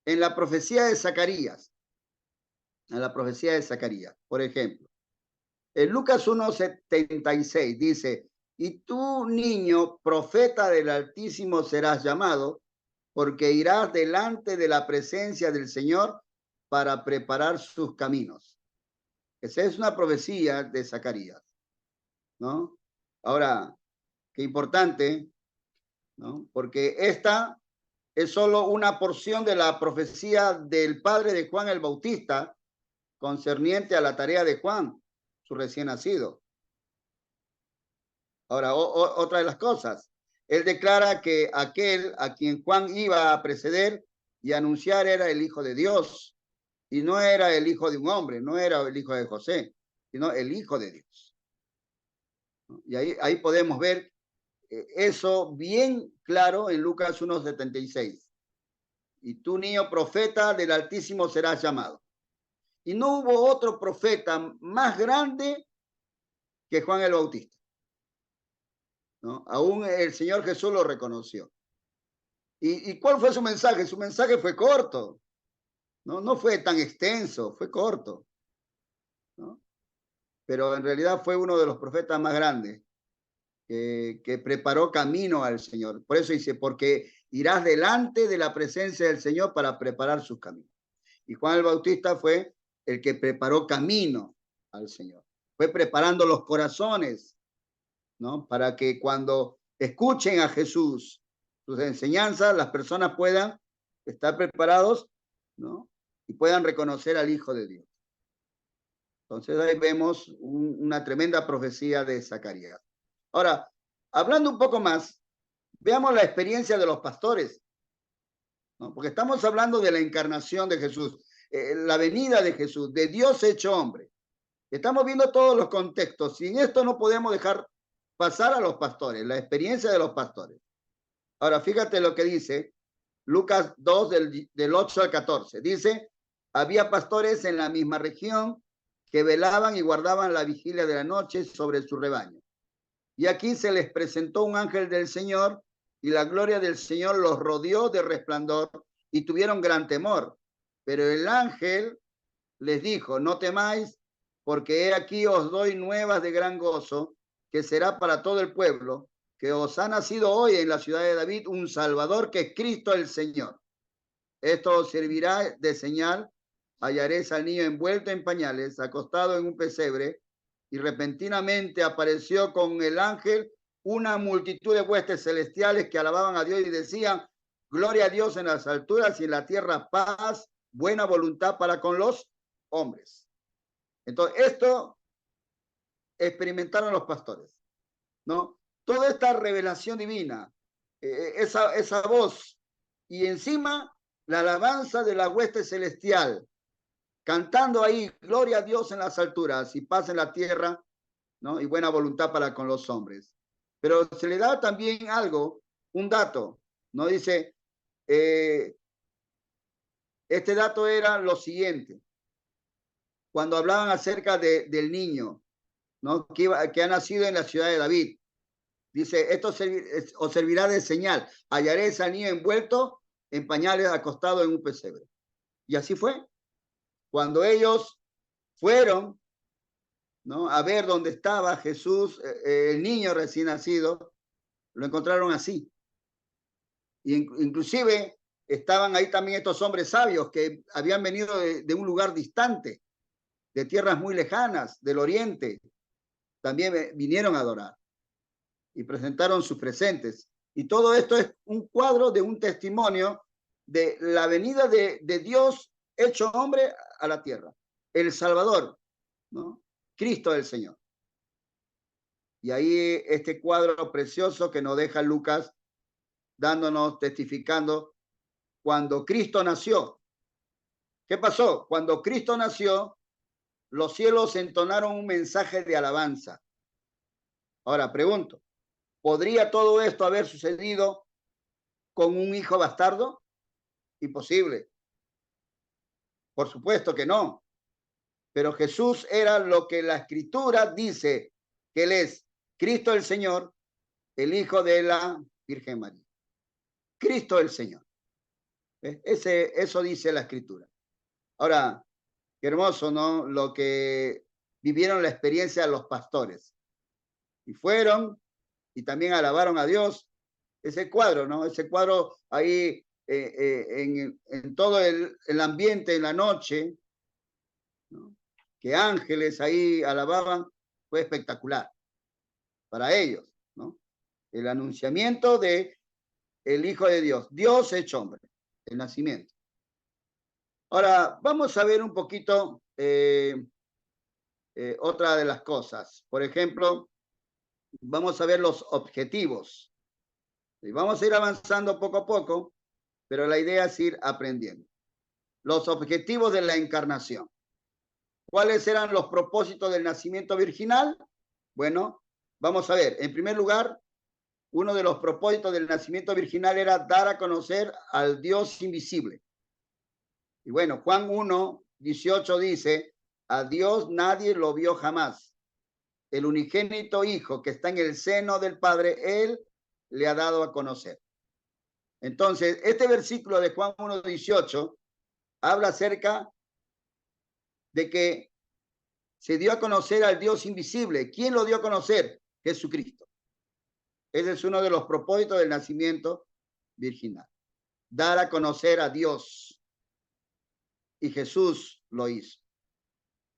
En la profecía de Zacarías, por ejemplo, en Lucas 1:76 dice, y tú, niño, profeta del Altísimo serás llamado, porque irás delante de la presencia del Señor para preparar sus caminos. Esa es una profecía de Zacarías, ¿no? Ahora, qué importante, ¿no? Porque esta es solo una porción de la profecía del padre de Juan el Bautista concerniente a la tarea de Juan, su recién nacido. Ahora, otra de las cosas, él declara que aquel a quien Juan iba a preceder y anunciar era el Hijo de Dios, y no era el hijo de un hombre, no era el hijo de José, sino el Hijo de Dios. Y ahí podemos ver eso bien claro en Lucas 1:76. Y tú, niño profeta del Altísimo, serás llamado. Y no hubo otro profeta más grande que Juan el Bautista, ¿no? Aún el Señor Jesús lo reconoció. ¿Y cuál fue su mensaje? Su mensaje fue corto, ¿no? No fue tan extenso, fue corto, ¿no? Pero en realidad fue uno de los profetas más grandes que preparó camino al Señor. Por eso dice, porque irás delante de la presencia del Señor para preparar sus caminos. Y Juan el Bautista fue el que preparó camino al Señor. Fue preparando los corazones, ¿no? Para que cuando escuchen a Jesús, sus enseñanzas, las personas puedan estar preparados, ¿no? Y puedan reconocer al Hijo de Dios. Entonces ahí vemos una tremenda profecía de Zacarías. Ahora, hablando un poco más, veamos la experiencia de los pastores, ¿no? Porque estamos hablando de la encarnación de Jesús. la venida de Jesús, de Dios hecho hombre. Estamos viendo todos los contextos. Sin esto no podemos dejar pasar a los pastores, la experiencia de los pastores. Ahora, fíjate lo que dice Lucas 2 del 8 al 14. Dice, había pastores en la misma región que velaban y guardaban la vigilia de la noche sobre su rebaño. Y aquí se les presentó un ángel del Señor y la gloria del Señor los rodeó de resplandor y tuvieron gran temor. Pero el ángel les dijo, no temáis, porque he aquí os doy nuevas de gran gozo, que será para todo el pueblo, que os ha nacido hoy en la ciudad de David un Salvador, que es Cristo el Señor. Esto os servirá de señal, hallaréis al niño envuelto en pañales, acostado en un pesebre, y repentinamente apareció con el ángel una multitud de huestes celestiales que alababan a Dios y decían, gloria a Dios en las alturas y en la tierra paz, buena voluntad para con los hombres. Entonces, esto experimentaron los pastores, ¿no? Toda esta revelación divina, esa voz, y encima la alabanza de la hueste celestial, cantando ahí, gloria a Dios en las alturas y paz en la tierra, ¿no? Y buena voluntad para con los hombres. Pero se le da también algo, un dato, ¿no? Dice, este dato era lo siguiente, cuando hablaban acerca del niño, ¿no? Que ha nacido en la ciudad de David. Dice, esto os servirá de señal. Hallaréis al niño envuelto en pañales, acostado en un pesebre. Y así fue. Cuando ellos fueron, ¿no?, a ver dónde estaba Jesús, el niño recién nacido, lo encontraron así. Y inclusive estaban ahí también estos hombres sabios que habían venido de un lugar distante, de tierras muy lejanas, del oriente. También vinieron a adorar y presentaron sus presentes. Y todo esto es un cuadro de un testimonio de la venida de Dios hecho hombre a la tierra, el Salvador, ¿no? Cristo el Señor. Y ahí este cuadro precioso que nos deja Lucas dándonos, testificando, cuando Cristo nació. ¿Qué pasó? Cuando Cristo nació, los cielos entonaron un mensaje de alabanza. Ahora pregunto, ¿podría todo esto haber sucedido con un hijo bastardo? Imposible. Por supuesto que no. Pero Jesús era lo que la Escritura dice que Él es, Cristo el Señor, el Hijo de la Virgen María. Cristo el Señor. Eso dice la Escritura. Ahora, qué hermoso, ¿no? Lo que vivieron la experiencia de los pastores. Y fueron y también alabaron a Dios. Ese cuadro, ¿no? Ese cuadro ahí en todo el ambiente en la noche, ¿no?, que ángeles ahí alababan, fue espectacular para ellos, ¿no? El anunciamiento de el Hijo de Dios, Dios hecho hombre, el nacimiento. Ahora, vamos a ver un poquito otra de las cosas. Por ejemplo, vamos a ver los objetivos. Y vamos a ir avanzando poco a poco, pero la idea es ir aprendiendo. Los objetivos de la encarnación. ¿Cuáles eran los propósitos del nacimiento virginal? Bueno, vamos a ver. En primer lugar, uno de los propósitos del nacimiento virginal era dar a conocer al Dios invisible. Y bueno, Juan 1:18 dice, a Dios nadie lo vio jamás. El unigénito Hijo que está en el seno del Padre, Él le ha dado a conocer. Entonces, este versículo de Juan 1:18 habla acerca de que se dio a conocer al Dios invisible. ¿Quién lo dio a conocer? Jesucristo. Ese es uno de los propósitos del nacimiento virginal. Dar a conocer a Dios. Y Jesús lo hizo,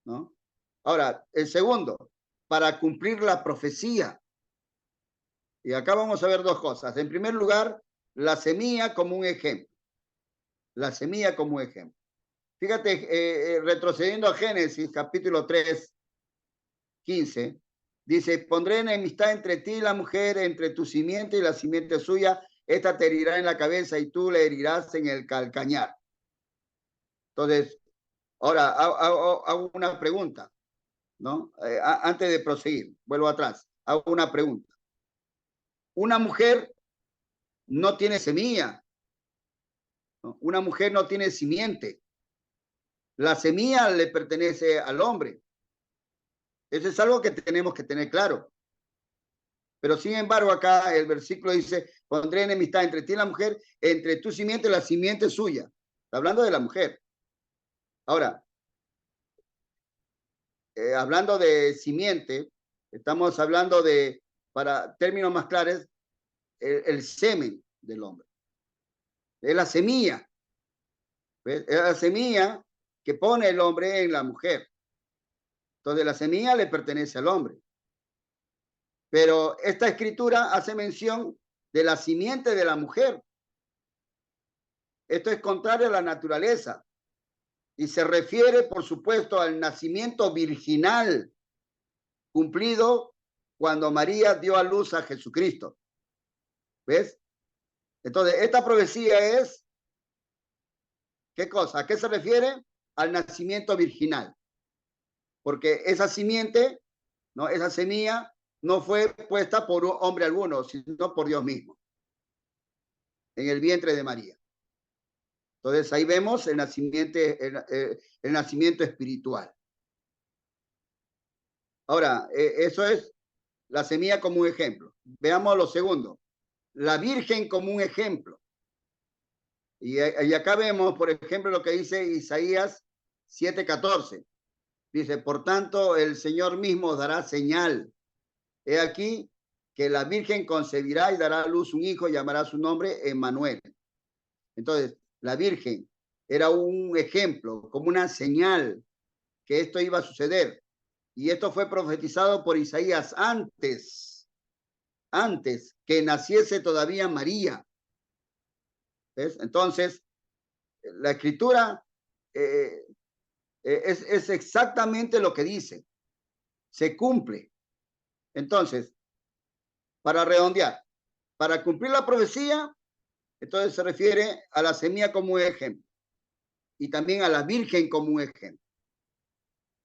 ¿no? Ahora, el segundo, para cumplir la profecía. Y acá vamos a ver dos cosas. En primer lugar, la semilla como un ejemplo. La semilla como un ejemplo. Fíjate, retrocediendo a Génesis, capítulo 3:15, dice, pondré enemistad entre ti y la mujer, entre tu simiente y la simiente suya, esta te herirá en la cabeza y tú le herirás en el calcañar. Entonces, Ahora, hago una pregunta, ¿no? Antes de proseguir, vuelvo atrás, hago una pregunta. Una mujer no tiene semilla, ¿no? Una mujer no tiene simiente. La semilla le pertenece al hombre. Eso es algo que tenemos que tener claro. Pero sin embargo, acá el versículo dice, pondré enemistad entre ti y la mujer, entre tu simiente y la simiente suya. Está hablando de la mujer. Ahora, hablando de simiente, estamos hablando de, para términos más claros, el semen del hombre. Es la semilla. ¿Ves? Es la semilla que pone el hombre en la mujer. Entonces la semilla le pertenece al hombre. Pero esta escritura hace mención de la simiente de la mujer. Esto es contrario a la naturaleza y se refiere, por supuesto, al nacimiento virginal cumplido cuando María dio a luz a Jesucristo. ¿Ves? Entonces, esta profecía es, ¿qué cosa? ¿A qué se refiere? Al nacimiento virginal. Porque esa simiente, ¿no? Esa semilla no fue puesta por hombre alguno, sino por Dios mismo, en el vientre de María. Entonces ahí vemos el nacimiento espiritual. Ahora, eso es la semilla como un ejemplo. Veamos lo segundo. La Virgen como un ejemplo. Y acá vemos, por ejemplo, lo que dice Isaías 7:14. Dice, por tanto, el Señor mismo dará señal. He aquí que la Virgen concebirá y dará a luz un hijo y llamará su nombre Emmanuel. Entonces, la Virgen era un ejemplo, como una señal que esto iba a suceder. Y esto fue profetizado por Isaías antes que naciese todavía María. ¿Ves? Entonces, la escritura es exactamente lo que dice. Se cumple. Entonces, para redondear, para cumplir la profecía, entonces se refiere a la semilla como un ejemplo y también a la Virgen como un ejemplo.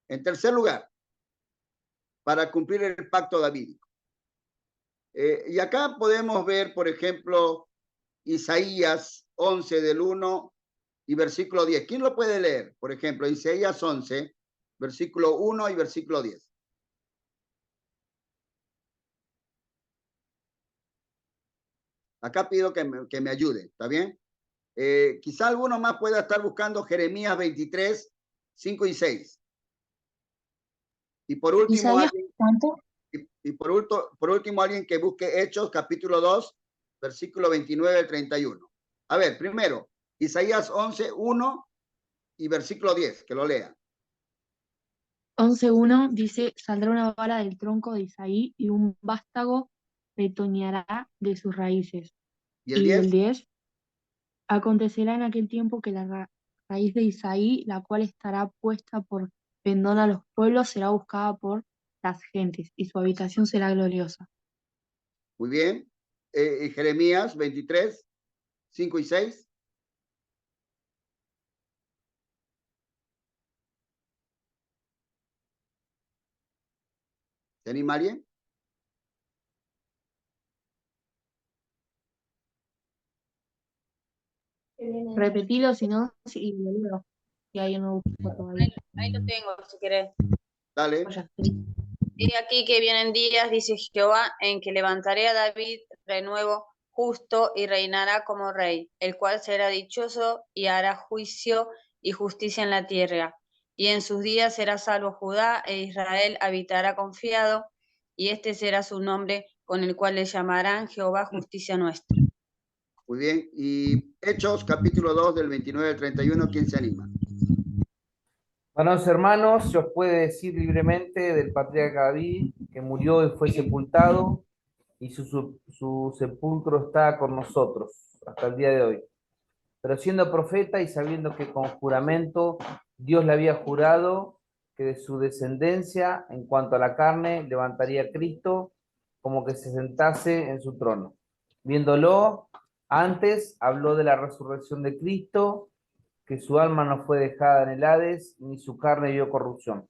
En tercer lugar, para cumplir el pacto davídico. Y acá podemos ver, por ejemplo, Isaías 11 del 1 y versículo 10. ¿Quién lo puede leer? Por ejemplo, Isaías 11, versículo 1 y versículo 10. Acá pido que me ayude, ¿está bien? Quizá alguno más pueda estar buscando Jeremías 23, 5 y 6. Y por último, alguien, y por último, alguien que busque Hechos, capítulo 2, versículo 29 al 31. A ver, primero, Isaías 11, 1 y versículo 10, que lo lea. 11:1 dice, saldrá una vara del tronco de Isaí y un vástago retoñará de sus raíces. ¿Y el Y 10? el 10, acontecerá en aquel tiempo que la raíz de Isaí, la cual estará puesta por pendón a los pueblos, será buscada por las gentes, y su habitación será gloriosa. Muy bien. Y Jeremías 23, 5 y 6. ¿Se anima alguien? Repetilo, si no, y lo leo. Y ahí no busco todavía. Ahí lo tengo, si querés. Dale. Ya estoy. He aquí que vienen días, dice Jehová, en que levantaré a David renuevo justo y reinará como rey, el cual será dichoso y hará juicio y justicia en la tierra. Y en sus días será salvo Judá e Israel habitará confiado, y este será su nombre con el cual le llamarán Jehová justicia nuestra. Muy bien. Y Hechos, capítulo 2, del 29 al 31, ¿quién se anima? Buenos hermanos, se os puede decir libremente del patriarca David, que murió y fue sepultado, y su sepulcro está con nosotros hasta el día de hoy. Pero siendo profeta y sabiendo que con juramento Dios le había jurado que de su descendencia, en cuanto a la carne, levantaría a Cristo como que se sentase en su trono. Viéndolo, antes habló de la resurrección de Cristo, que su alma no fue dejada en el Hades, ni su carne vio corrupción.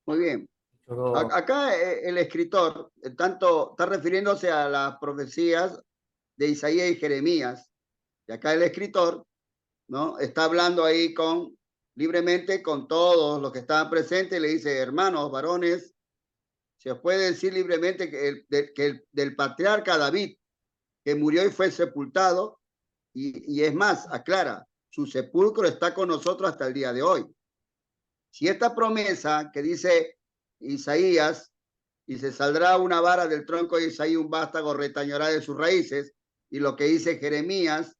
Muy bien. Yo- Acá el escritor tanto está refiriéndose a las profecías de Isaías y Jeremías. Y acá el escritor, ¿no?, está hablando ahí libremente con todos los que estaban presentes. Le dice: hermanos, varones, se os puede decir libremente que del patriarca David, que murió y fue sepultado, y es más, aclara, su sepulcro está con nosotros hasta el día de hoy. Si esta promesa que dice Isaías, y se saldrá una vara del tronco de Isaí, un vástago retañará de sus raíces, y lo que dice Jeremías,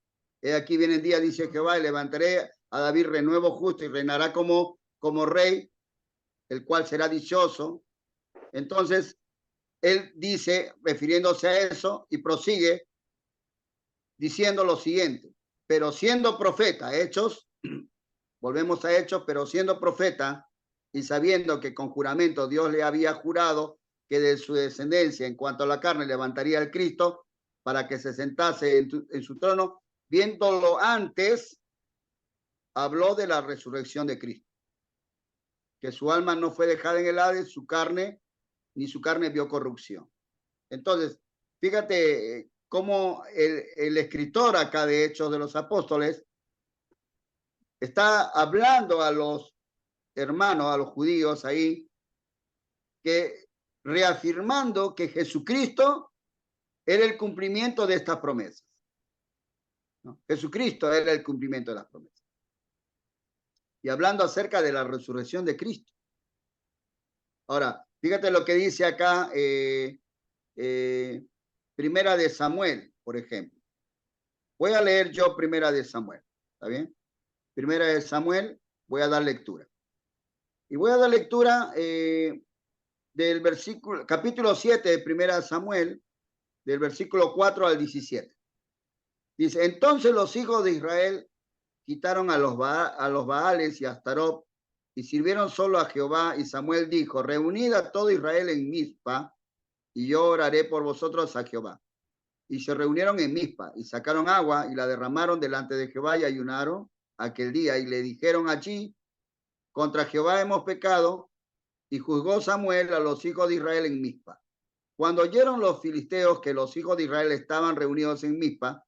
aquí viene el día, dice Jehová, y levantaré a David renuevo justo y reinará como rey, el cual será dichoso. Entonces, él dice, refiriéndose a eso, y prosigue diciendo lo siguiente: pero siendo profeta, Hechos, volvemos a Hechos, pero siendo profeta y sabiendo que con juramento Dios le había jurado que de su descendencia en cuanto a la carne levantaría al Cristo para que se sentase en su trono, viéndolo antes, habló de la resurrección de Cristo, que su alma no fue dejada en el Hades, ni su carne vio corrupción. Entonces, fíjate cómo el escritor acá de Hechos de los Apóstoles está hablando a los hermanos, a los judíos ahí, que reafirmando que Jesucristo era el cumplimiento de estas promesas, ¿no? Jesucristo era el cumplimiento de las promesas. Y hablando acerca de la resurrección de Cristo. Ahora, fíjate lo que dice acá Primera de Samuel, por ejemplo. Voy a leer yo Primera de Samuel, ¿está bien? Primera de Samuel, voy a dar lectura. Y voy a dar lectura del capítulo 7 de Primera de Samuel, del versículo 4 al 17. Dice: entonces los hijos de Israel quitaron a los Baales y a Astarot y sirvieron solo a Jehová. Y Samuel dijo: reunid a todo Israel en Mizpa, y yo oraré por vosotros a Jehová. Y se reunieron en Mizpa, y sacaron agua, y la derramaron delante de Jehová, y ayunaron aquel día, y le dijeron allí: contra Jehová hemos pecado. Y juzgó Samuel a los hijos de Israel en Mizpa. Cuando oyeron los filisteos que los hijos de Israel estaban reunidos en Mizpa,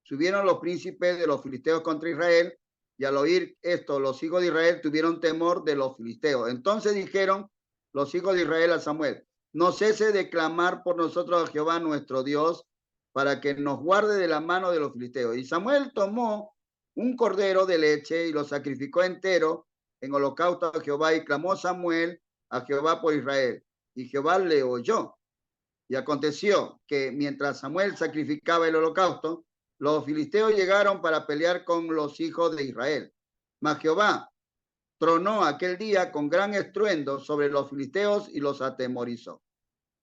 subieron los príncipes de los filisteos contra Israel, y al oír esto, los hijos de Israel tuvieron temor de los filisteos. Entonces dijeron los hijos de Israel a Samuel: no cese de clamar por nosotros a Jehová nuestro Dios, para que nos guarde de la mano de los filisteos. Y Samuel tomó un cordero de leche y lo sacrificó entero en holocausto a Jehová, y clamó Samuel a Jehová por Israel, y Jehová le oyó. Y aconteció que mientras Samuel sacrificaba el holocausto, los filisteos llegaron para pelear con los hijos de Israel. Mas Jehová tronó aquel día con gran estruendo sobre los filisteos y los atemorizó.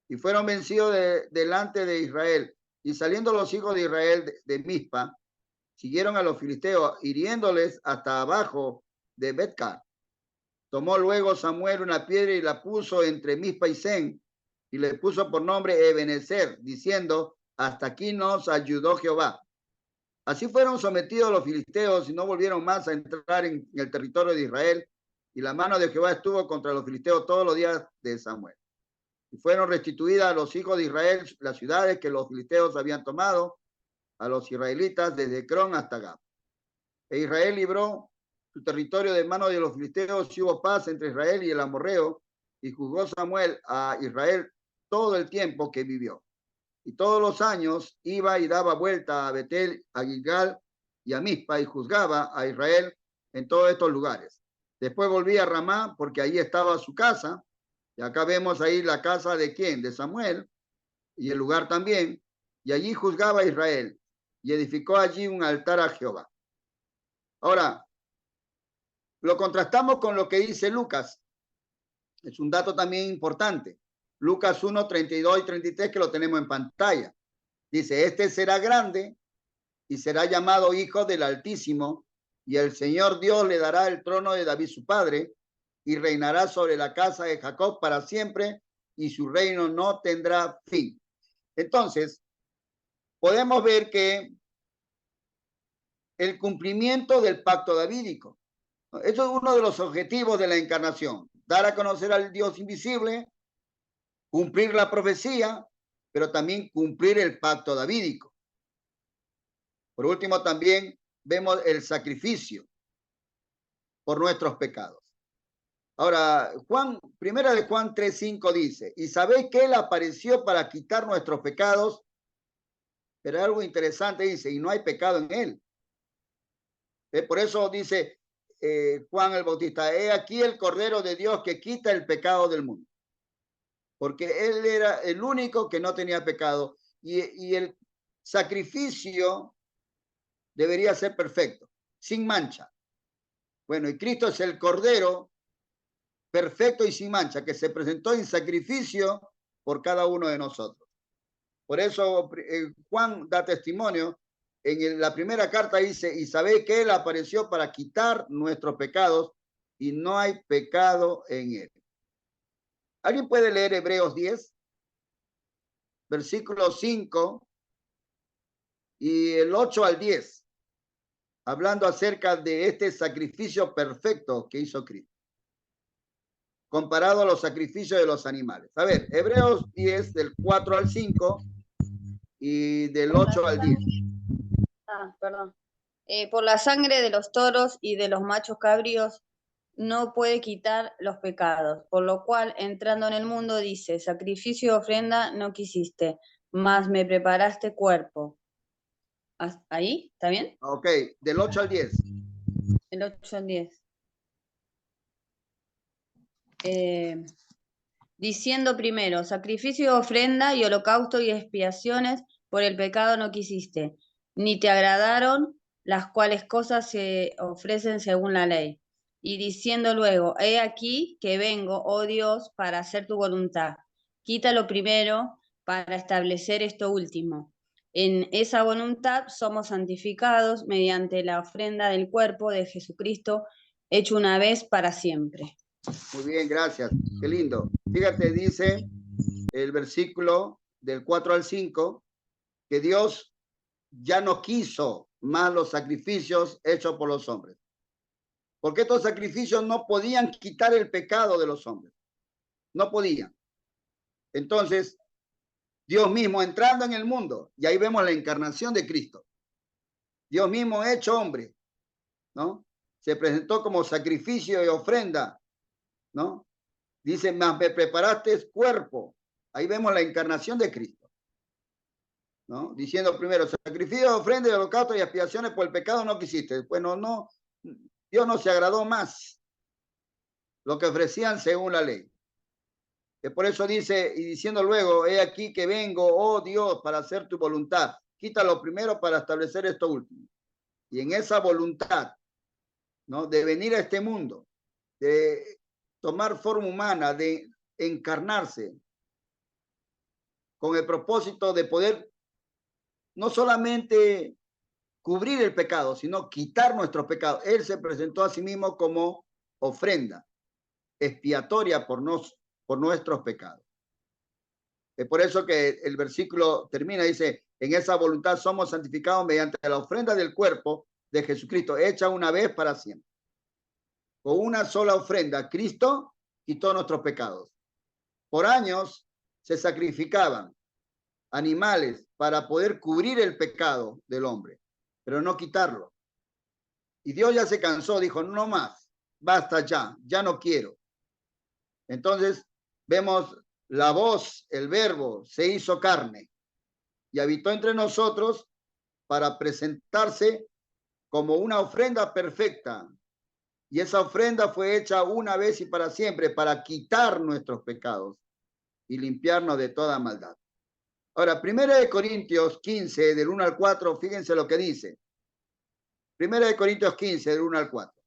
Y fueron vencidos delante de Israel. Y saliendo los hijos de Israel de Mizpa, siguieron a los filisteos, hiriéndoles hasta abajo de Betcar. Tomó luego Samuel una piedra y la puso entre Mizpa y Sen, y le puso por nombre Ebenezer, diciendo: hasta aquí nos ayudó Jehová. Así fueron sometidos los filisteos y no volvieron más a entrar en el territorio de Israel, y la mano de Jehová estuvo contra los filisteos todos los días de Samuel. Y fueron restituidas a los hijos de Israel las ciudades que los filisteos habían tomado, a los israelitas desde Ecrón hasta Gab. E Israel libró su territorio de mano de los filisteos, y hubo paz entre Israel y el amorreo, y juzgó Samuel a Israel todo el tiempo que vivió. Y todos los años iba y daba vuelta a Betel, a Gilgal y a Mizpa, y juzgaba a Israel en todos estos lugares. Después volvía a Ramá, porque ahí estaba su casa, y acá vemos ahí la casa de ¿quién? De Samuel, y el lugar también, y allí juzgaba a Israel, y edificó allí un altar a Jehová. Ahora, lo contrastamos con lo que dice Lucas. Es un dato también importante. Lucas 1, 32 y 33, que lo tenemos en pantalla. Dice: este será grande y será llamado Hijo del Altísimo, y el Señor Dios le dará el trono de David su padre, y reinará sobre la casa de Jacob para siempre, y su reino no tendrá fin. Entonces, podemos ver que el cumplimiento del pacto davídico. Eso es uno de los objetivos de la encarnación, dar a conocer al Dios invisible, cumplir la profecía, pero también cumplir el pacto davídico. Por último, también vemos el sacrificio por nuestros pecados. Ahora, primera de Juan 3:5 dice, y sabéis que Él apareció para quitar nuestros pecados, pero algo interesante dice, y no hay pecado en Él. Por eso dice Juan el Bautista, he aquí el Cordero de Dios que quita el pecado del mundo. Porque Él era el único que no tenía pecado, y el sacrificio debería ser perfecto, sin mancha. Bueno, y Cristo es el Cordero perfecto y sin mancha, que se presentó en sacrificio por cada uno de nosotros. Por eso Juan da testimonio, la primera carta dice, y sabéis que Él apareció para quitar nuestros pecados, y no hay pecado en Él. ¿Alguien puede leer Hebreos 10? Versículo 5 y el 8 al 10, hablando acerca de este sacrificio perfecto que hizo Cristo, comparado a los sacrificios de los animales. A ver, Hebreos 10, del 4 al 5 y del 8 al 10. Perdón. Por la sangre de los toros y de los machos cabríos no puede quitar los pecados, por lo cual, entrando en el mundo, dice, sacrificio y ofrenda no quisiste, mas me preparaste cuerpo. ¿Ahí? ¿Está bien? Ok, del 8 al 10. El 8 al 10. Diciendo primero, sacrificio y ofrenda y holocausto y expiaciones por el pecado no quisiste, ni te agradaron las cuales cosas se ofrecen según la ley. Y diciendo luego, he aquí que vengo, oh Dios, para hacer tu voluntad. Quítalo primero para establecer esto último. En esa voluntad somos santificados mediante la ofrenda del cuerpo de Jesucristo, hecho una vez para siempre. Muy bien, gracias. Qué lindo. Fíjate, dice el versículo del 4 al 5, que Dios ya no quiso más los sacrificios hechos por los hombres. Porque estos sacrificios no podían quitar el pecado de los hombres. No podían. Entonces, Dios mismo entrando en el mundo, y ahí vemos la encarnación de Cristo. Dios mismo hecho hombre, ¿no? Se presentó como sacrificio y ofrenda, ¿no? Dice, más me preparaste cuerpo. Ahí vemos la encarnación de Cristo, ¿no? Diciendo primero, sacrificio, ofrenda, holocausto y expiaciones por el pecado no quisiste. Bueno, no, Dios no se agradó más lo que ofrecían según la ley. Que por eso dice, y diciendo luego, he aquí que vengo, oh Dios, para hacer tu voluntad. Quítalo primero para establecer esto último. Y en esa voluntad, ¿no? De venir a este mundo, de tomar forma humana, de encarnarse, con el propósito de poder no solamente cubrir el pecado, sino quitar nuestros pecados. Él se presentó a sí mismo como ofrenda expiatoria por nuestros pecados. Es por eso que el versículo termina, dice, en esa voluntad somos santificados mediante la ofrenda del cuerpo de Jesucristo, hecha una vez para siempre. Con una sola ofrenda, Cristo quitó nuestros pecados. Por años se sacrificaban animales para poder cubrir el pecado del hombre, pero no quitarlo. Y Dios ya se cansó, dijo, no más, basta ya, ya no quiero. Entonces vemos la voz, el verbo, se hizo carne y habitó entre nosotros para presentarse como una ofrenda perfecta. Y esa ofrenda fue hecha una vez y para siempre, para quitar nuestros pecados y limpiarnos de toda maldad. Ahora, 1 Corintios 15, del 1 al 4, fíjense lo que dice. 1 Corintios 15, del 1 al 4.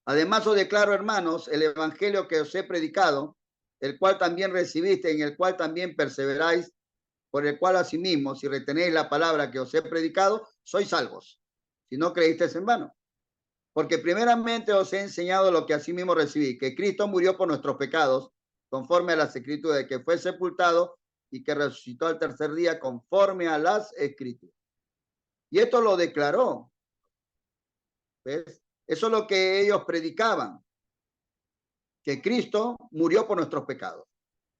Además os declaro, hermanos, el evangelio que os he predicado, el cual también recibiste, en el cual también perseveráis, por el cual asimismo, si retenéis la palabra que os he predicado, sois salvos, si no creísteis en vano. Porque primeramente os he enseñado lo que asimismo recibí, que Cristo murió por nuestros pecados, conforme a las escrituras, de que fue sepultado y que resucitó al tercer día, conforme a las escrituras. Y esto lo declaró ¿Ves? Eso es lo que ellos predicaban, que Cristo murió por nuestros pecados.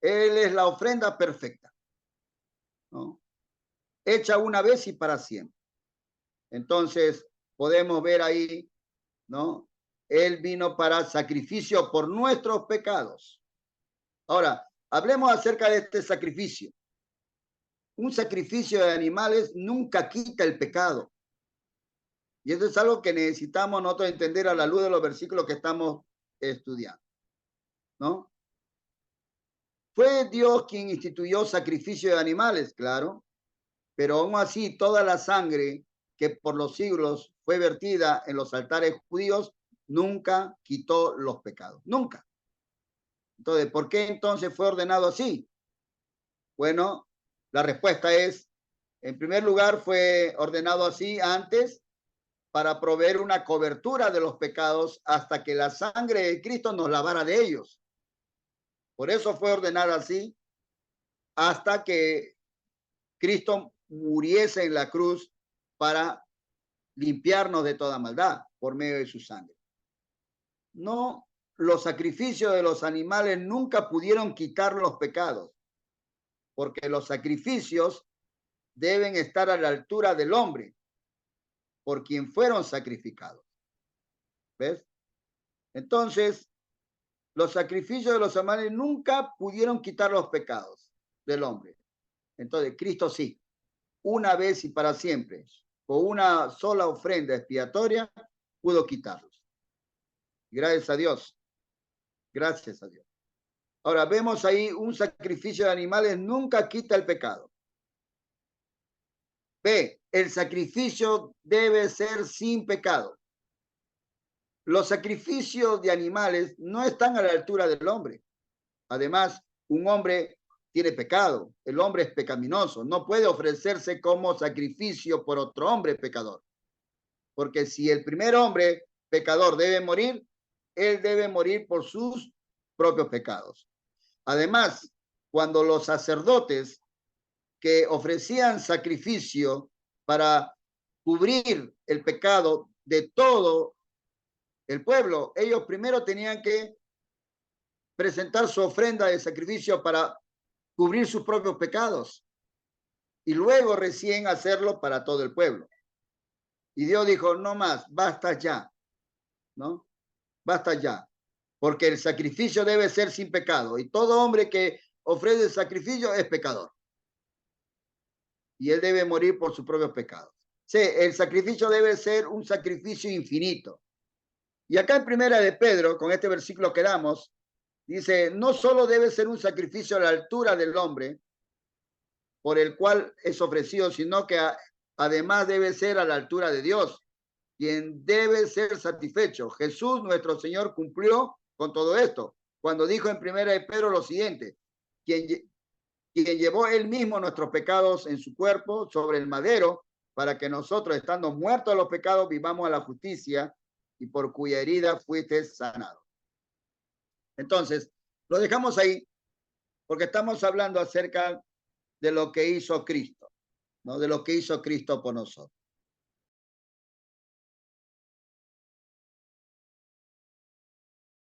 Él es la ofrenda perfecta, ¿no? Hecha una vez y para siempre. Entonces, podemos ver ahí, ¿no? Él vino para sacrificio por nuestros pecados. Ahora, hablemos acerca de este sacrificio. Un sacrificio de animales nunca quita el pecado. Y eso es algo que necesitamos nosotros entender a la luz de los versículos que estamos estudiando, ¿no? Fue Dios quien instituyó sacrificio de animales, claro, pero aún así toda la sangre que por los siglos fue vertida en los altares judíos nunca quitó los pecados, nunca. Entonces, ¿por qué entonces fue ordenado así? Bueno, la respuesta es, en primer lugar, fue ordenado así antes para proveer una cobertura de los pecados hasta que la sangre de Cristo nos lavara de ellos. Por eso fue ordenado así hasta que Cristo muriese en la cruz para limpiarnos de toda maldad por medio de su sangre. No, los sacrificios de los animales nunca pudieron quitar los pecados, porque los sacrificios deben estar a la altura del hombre por quien fueron sacrificados. ¿Ves? Entonces, los sacrificios de los animales nunca pudieron quitar los pecados del hombre. Entonces, Cristo sí, una vez y para siempre, con una sola ofrenda expiatoria, pudo quitarlos. Gracias a Dios. Gracias a Dios. Ahora, vemos ahí un sacrificio de animales nunca quita el pecado. B, el sacrificio debe ser sin pecado. Los sacrificios de animales no están a la altura del hombre. Además, un hombre tiene pecado. El hombre es pecaminoso. No puede ofrecerse como sacrificio por otro hombre pecador. Porque si el primer hombre pecador debe morir, él debe morir por sus propios pecados. Además, cuando los sacerdotes que ofrecían sacrificio para cubrir el pecado de todo el pueblo, ellos primero tenían que presentar su ofrenda de sacrificio para cubrir sus propios pecados y luego recién hacerlo para todo el pueblo. Y Dios dijo, no más, basta ya, ¿no? Basta ya, porque el sacrificio debe ser sin pecado y todo hombre que ofrece sacrificio es pecador. Y él debe morir por sus propios pecados. Sí, el sacrificio debe ser un sacrificio infinito. Y acá en Primera de Pedro, con este versículo que damos, dice, no solo debe ser un sacrificio a la altura del hombre, por el cual es ofrecido, sino que además debe ser a la altura de Dios, quien debe ser satisfecho. Jesús, nuestro Señor, cumplió con todo esto, cuando dijo en Primera de Pedro lo siguiente, quien llevó él mismo nuestros pecados en su cuerpo sobre el madero, para que nosotros, estando muertos a los pecados, vivamos a la justicia, y por cuya herida fuiste sanado. Entonces, lo dejamos ahí, porque estamos hablando acerca de lo que hizo Cristo, ¿no? De lo que hizo Cristo por nosotros.